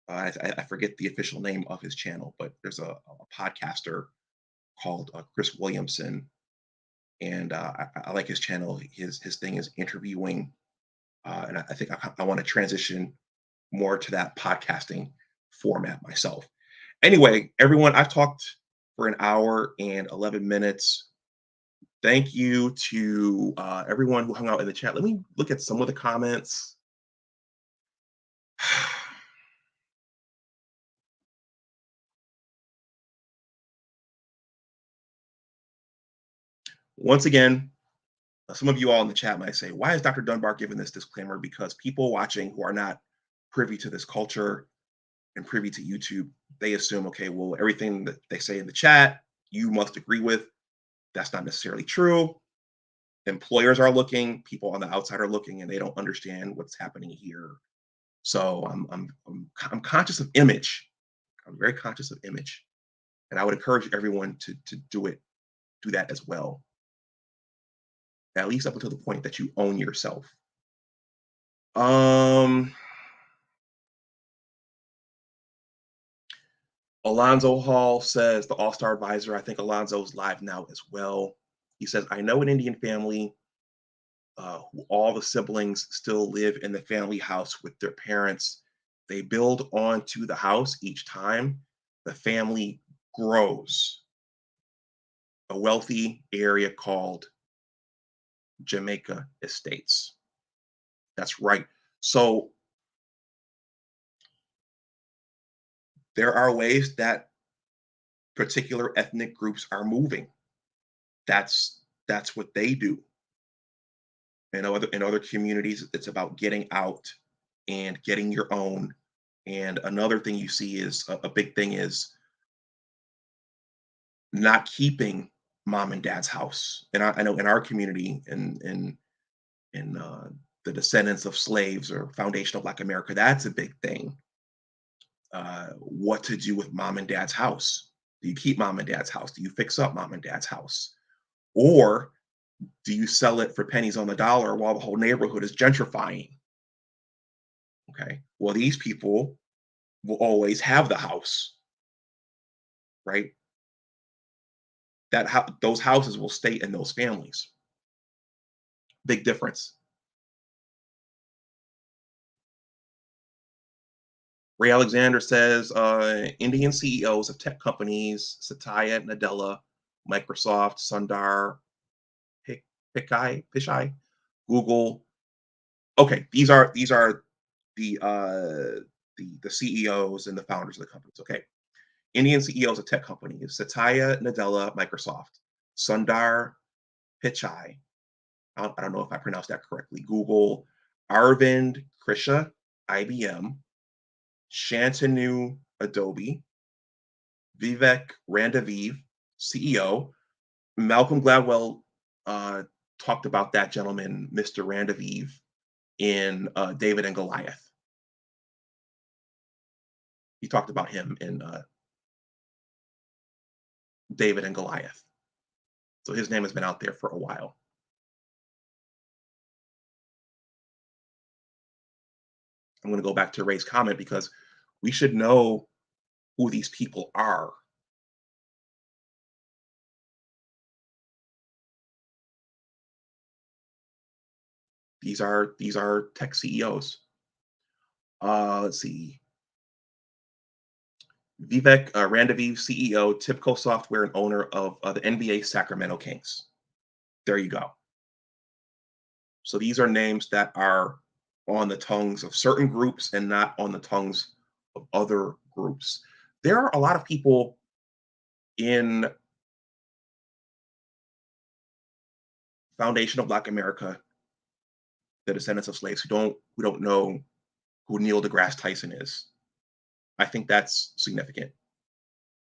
A: I forget the official name of his channel, but there's a podcaster called Chris Williamson, and I like his channel. His thing is interviewing, and I think I want to transition more to that podcasting format myself. Anyway, everyone, I've talked for an hour and 11 minutes. Thank you to everyone who hung out in the chat. Let me look at some of the comments. Once again, some of you all in the chat might say, why is Dr. Dunbar giving this disclaimer? Because people watching who are not privy to this culture and privy to YouTube, they assume, okay, well, everything that they say in the chat, you must agree with. That's not necessarily true. Employers are looking, people on the outside are looking, and they don't understand what's happening here. So I'm conscious of image. I'm very conscious of image. And I would encourage everyone to do that as well, at least up until the point that you own yourself. Um, Alonzo Hall says the All Star Advisor. I think Alonzo's live now as well. He says, I know an Indian family who all the siblings still live in the family house with their parents. They build onto the house each time the family grows. A wealthy area called Jamaica Estates. That's right. So there are ways that particular ethnic groups are moving. That's what they do. In other communities, it's about getting out and getting your own. And another thing you see is a big thing is not keeping mom and dad's house. And I know in our community, in the descendants of slaves or foundation of Black America, that's a big thing. What to do with mom and dad's house? Do you keep mom and dad's house? Do you fix up mom and dad's house? Or do you sell it for pennies on the dollar while the whole neighborhood is gentrifying? Okay. Well, these people will always have the house, right? Those houses will stay in those families. Big difference. Ray Alexander says Indian CEOs of tech companies, Satya Nadella, Microsoft, Sundar Pichai, Google. Okay, these are the CEOs and the founders of the companies. Okay, Indian CEOs of tech companies: Satya Nadella, Microsoft; Sundar Pichai. I don't know if I pronounced that correctly. Google; Arvind Krishna, IBM; Shantanu, Adobe; Vivek Randaviv, CEO. Malcolm Gladwell uh, talked about that gentleman, Mr. Randaviv, in David and Goliath. He talked about him in David and Goliath. So his name has been out there for a while. I'm going to go back to Ray's comment because we should know who these people are. These are tech CEOs. Let's see. Vivek Randaviv, CEO, Tipco Software, and owner of the NBA Sacramento Kings. There you go. So these are names that are on the tongues of certain groups and not on the tongues of other groups. There are a lot of people in Foundation of Black America, the descendants of slaves, who don't know who Neil deGrasse Tyson is. I think that's significant.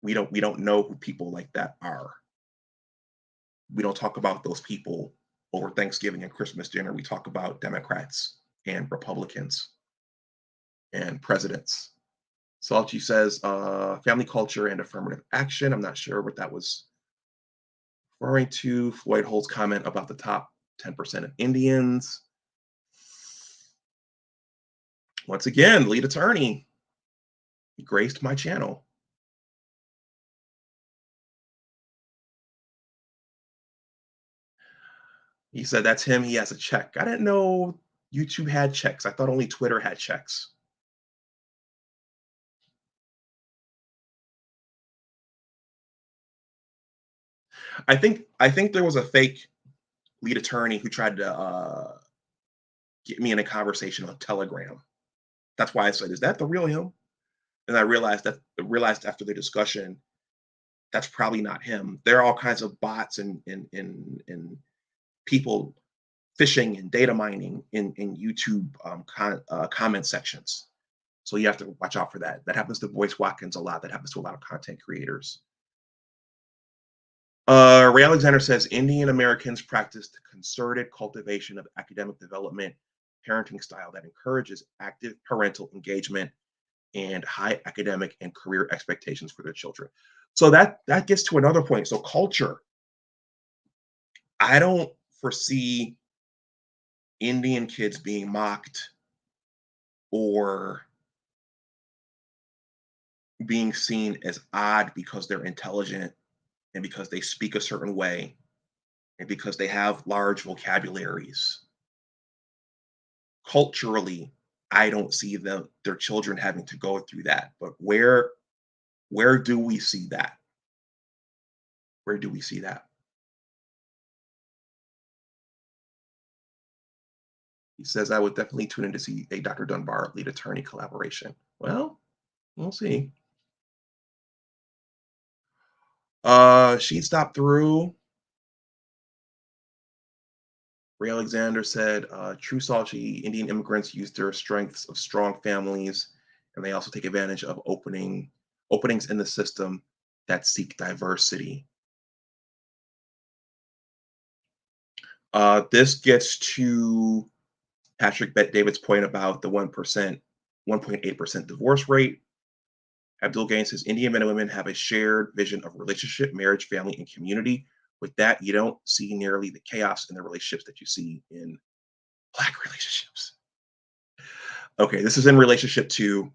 A: We don't know who people like that are. We don't talk about those people over Thanksgiving and Christmas dinner. We talk about Democrats and Republicans and presidents. Salchi says family culture and affirmative action. I'm not sure what that was referring to. Floyd Holt's comment about the top 10% of Indians. Once again, lead attorney. He graced my channel. He said that's him. He has a check. I didn't know YouTube had checks. I thought only Twitter had checks. I think there was a fake lead attorney who tried to get me in a conversation on Telegram. That's why I said, "Is that the real him?" And I realized after the discussion that's probably not him. There are all kinds of bots and people phishing and data mining in YouTube comment sections. So you have to watch out for that. That happens to Boyce Watkins a lot. That happens to a lot of content creators. Ray Alexander says Indian Americans practice the concerted cultivation of academic development parenting style that encourages active parental engagement and high academic and career expectations for their children. So that gets to another point. So culture, I don't foresee Indian kids being mocked or being seen as odd because they're intelligent and because they speak a certain way and because they have large vocabularies. Culturally, I don't see their children having to go through that. But where do we see that? Where do we see that? He says I would definitely tune in to see a Dr. Dunbar lead attorney collaboration. Well, we'll see. She stopped through. Ray Alexander said, true Salchi Indian immigrants use their strengths of strong families, and they also take advantage of openings in the system that seek diversity. This gets to Patrick Bet David's point about the 1.8% divorce rate. Abdul Gaines says Indian men and women have a shared vision of relationship, marriage, family, and community. With that, you don't see nearly the chaos in the relationships that you see in Black relationships. Okay, this is in relationship to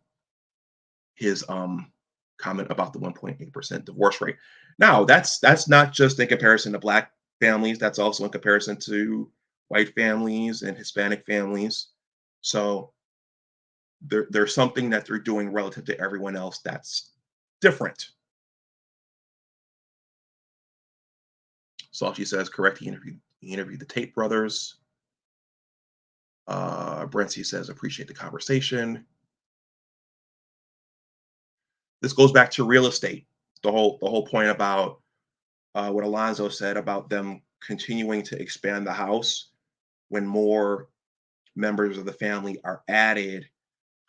A: his comment about the 1.8% divorce rate. Now, that's not just in comparison to Black families, that's also in comparison to white families and Hispanic families. So there's something that they're doing relative to everyone else that's different. Salchi says, correct, he interviewed the Tate brothers. Brency says, appreciate the conversation. This goes back to real estate. The whole point about what Alonzo said about them continuing to expand the house when more members of the family are added.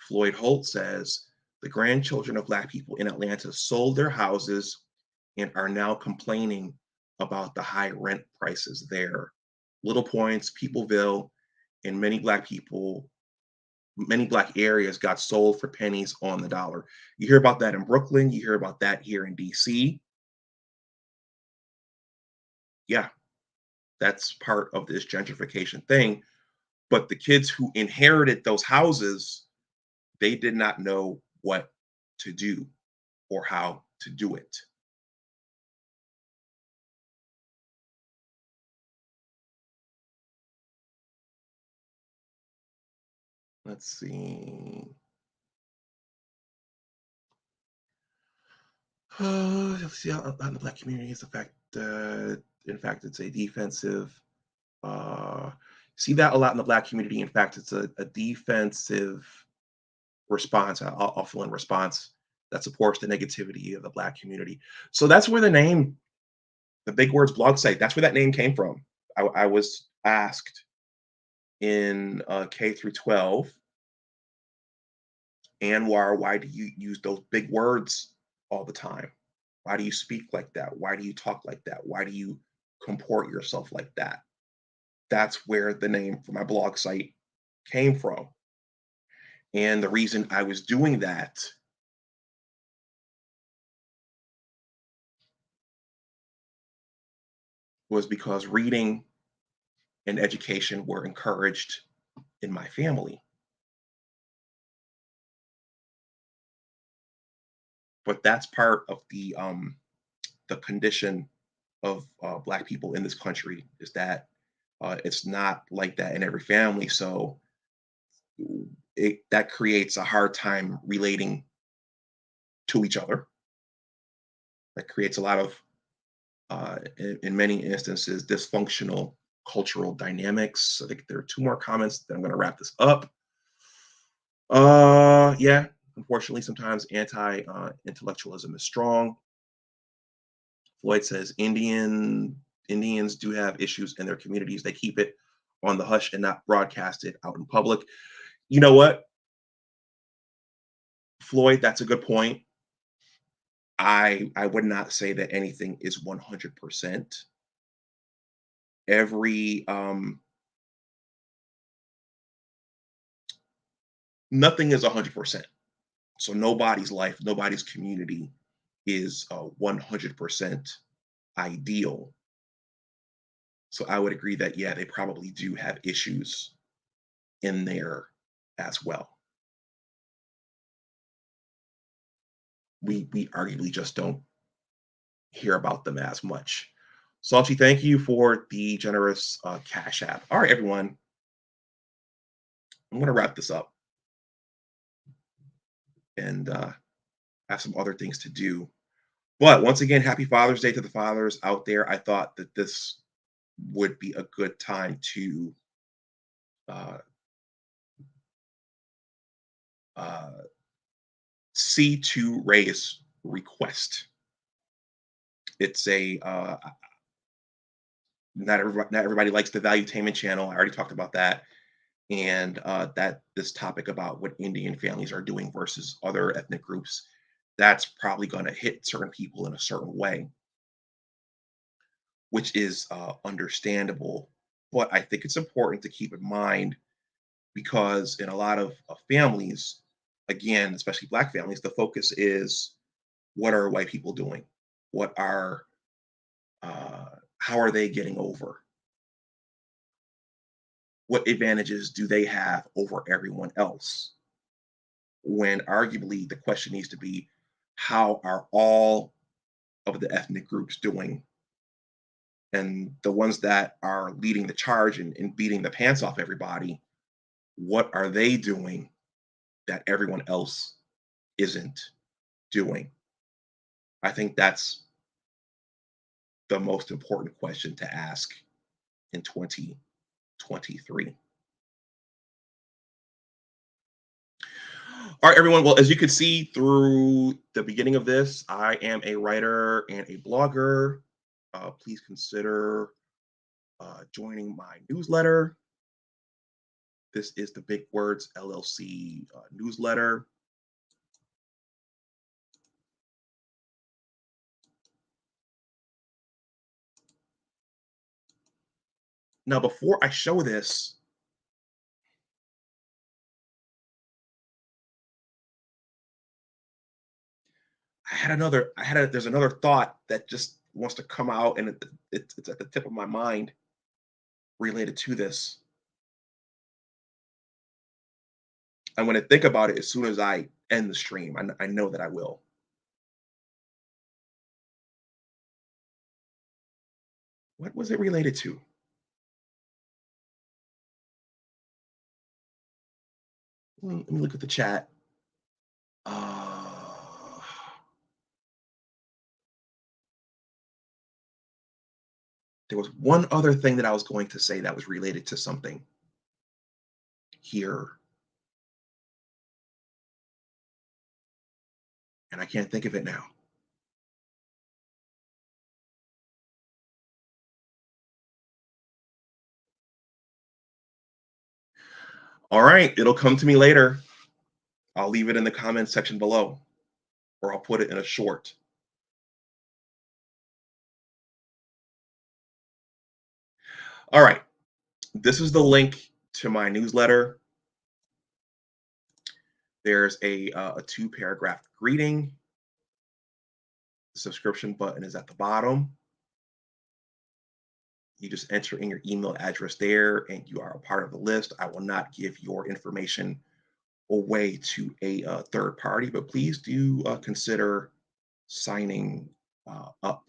A: Floyd Holt says the grandchildren of Black people in Atlanta sold their houses and are now complaining about the high rent prices there. Little Points, Peopleville, and many Black areas got sold for pennies on the dollar. You hear about that in Brooklyn, you hear about that here in DC. Yeah, that's part of this gentrification thing. But the kids who inherited those houses, they did not know what to do or how to do it. Let's see. Let's see how on the Black community is the fact that, in fact, it's a defensive. Uh, See that a lot in the Black community. In fact, it's a defensive response, I'll fill in response that supports the negativity of the Black community. So that's where the Big Words blog site, that's where that name came from. I was asked in K through 12, Anwar, why do you use those big words all the time? Why do you speak like that? Why do you talk like that? Why do you comport yourself like that? That's where the name for my blog site came from. And the reason I was doing that was because reading and education were encouraged in my family. But that's part of the condition of Black people in this country is that it's not like that in every family. So that creates a hard time relating to each other. That creates a lot of, in many instances, dysfunctional cultural dynamics. I think there are two more comments. Then I'm going to wrap this up. Yeah, unfortunately, sometimes anti-intellectualism is strong. Floyd says Indians do have issues in their communities. They keep it on the hush and not broadcast it out in public. You know what, Floyd? That's a good point. I would not say that anything is 100%. Every Nothing is 100%. So nobody's life, nobody's community is 100% ideal. So I would agree that, yeah, they probably do have issues in there as well. We arguably just don't hear about them as much. Salty, thank you for the generous Cash App. All right, everyone, I'm going to wrap this up and have some other things to do. But once again, happy Father's Day to the fathers out there. I thought that this would be a good time to uh, uh, see to Ray's request. It's a not everybody likes the Valuetainment channel. I already talked about that, and that this topic about what Indian families are doing versus other ethnic groups, that's probably going to hit certain people in a certain way, which is understandable. But I think it's important to keep in mind because in a lot of families, again, especially Black families, the focus is what are white people doing? What are uh, how are they getting over? What advantages do they have over everyone else? When arguably the question needs to be, how are all of the ethnic groups doing? And the ones that are leading the charge and beating the pants off everybody, what are they doing that everyone else isn't doing? I think that's the most important question to ask in 2023. All right, everyone. Well, as you can see through the beginning of this, I am a writer and a blogger. Please consider joining my newsletter. This is the Big Words LLC newsletter. Now, before I show this, there's another thought that just wants to come out, and it's at the tip of my mind related to this. I'm going to think about it as soon as I end the stream. I know that I will. What was it related to? Let me look at the chat. Uh, there was one other thing that I was going to say that was related to something here, and I can't think of it now. All right, it'll come to me later. I'll leave it in the comments section below, or I'll put it in a short. All right, this is the link to my newsletter. There's a two-paragraph greeting. The subscription button is at the bottom. You just enter in your email address there, and you are a part of the list. I will not give your information away to a third party, but please do consider signing up.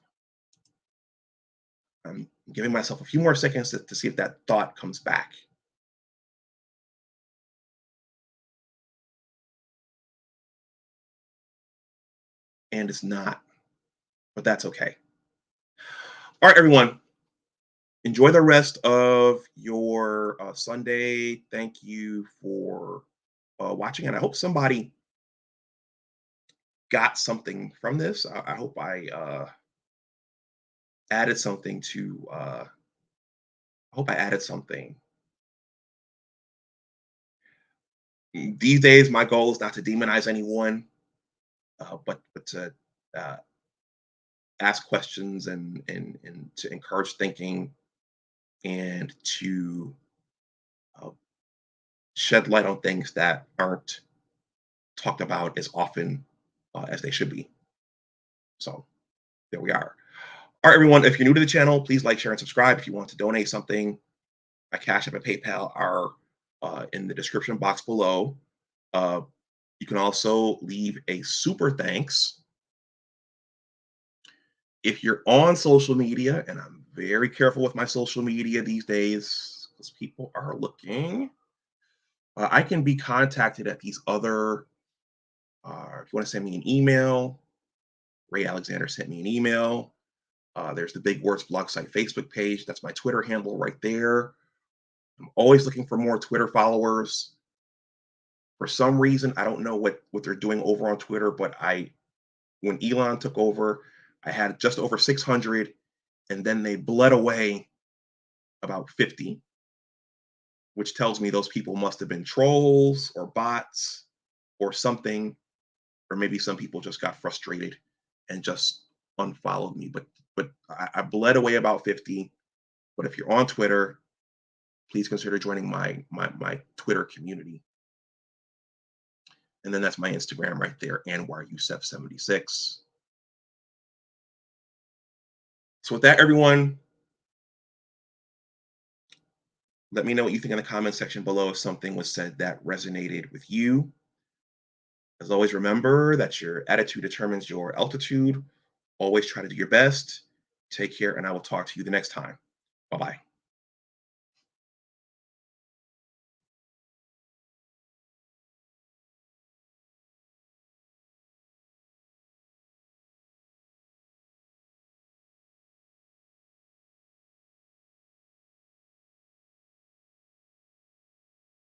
A: I'm giving myself a few more seconds to see if that thought comes back. And it's not, but that's okay. All right, everyone. Enjoy the rest of your Sunday. Thank you for watching, and I hope somebody got something from this. I hope I added something to. I hope I added something. These days, my goal is not to demonize anyone, but to uh, ask questions and to encourage thinking and to uh, shed light on things that aren't talked about as often as they should be. So there we are. All right, everyone. If you're new to the channel, please like, share, and subscribe. If you want to donate something, my Cash App and PayPal are in the description box below. Uh, you can also leave a super thanks if you're on social media, and I'm very careful with my social media these days because people are looking. I can be contacted at these other. If you want to send me an email, Ray Alexander sent me an email. There's the Big Words blog site Facebook page. That's my Twitter handle right there. I'm always looking for more Twitter followers. For some reason, I don't know what they're doing over on Twitter, but when Elon took over, I had just over 600, and then they bled away about 50, which tells me those people must have been trolls or bots or something, or maybe some people just got frustrated and just unfollowed me. But I bled away about 50. But if you're on Twitter, please consider joining my Twitter community. And then that's my Instagram right there, AnwarYousef76. So with that, everyone, let me know what you think in the comment section below if something was said that resonated with you. As always, remember that your attitude determines your altitude. Always try to do your best. Take care, and I will talk to you the next time. Bye-bye.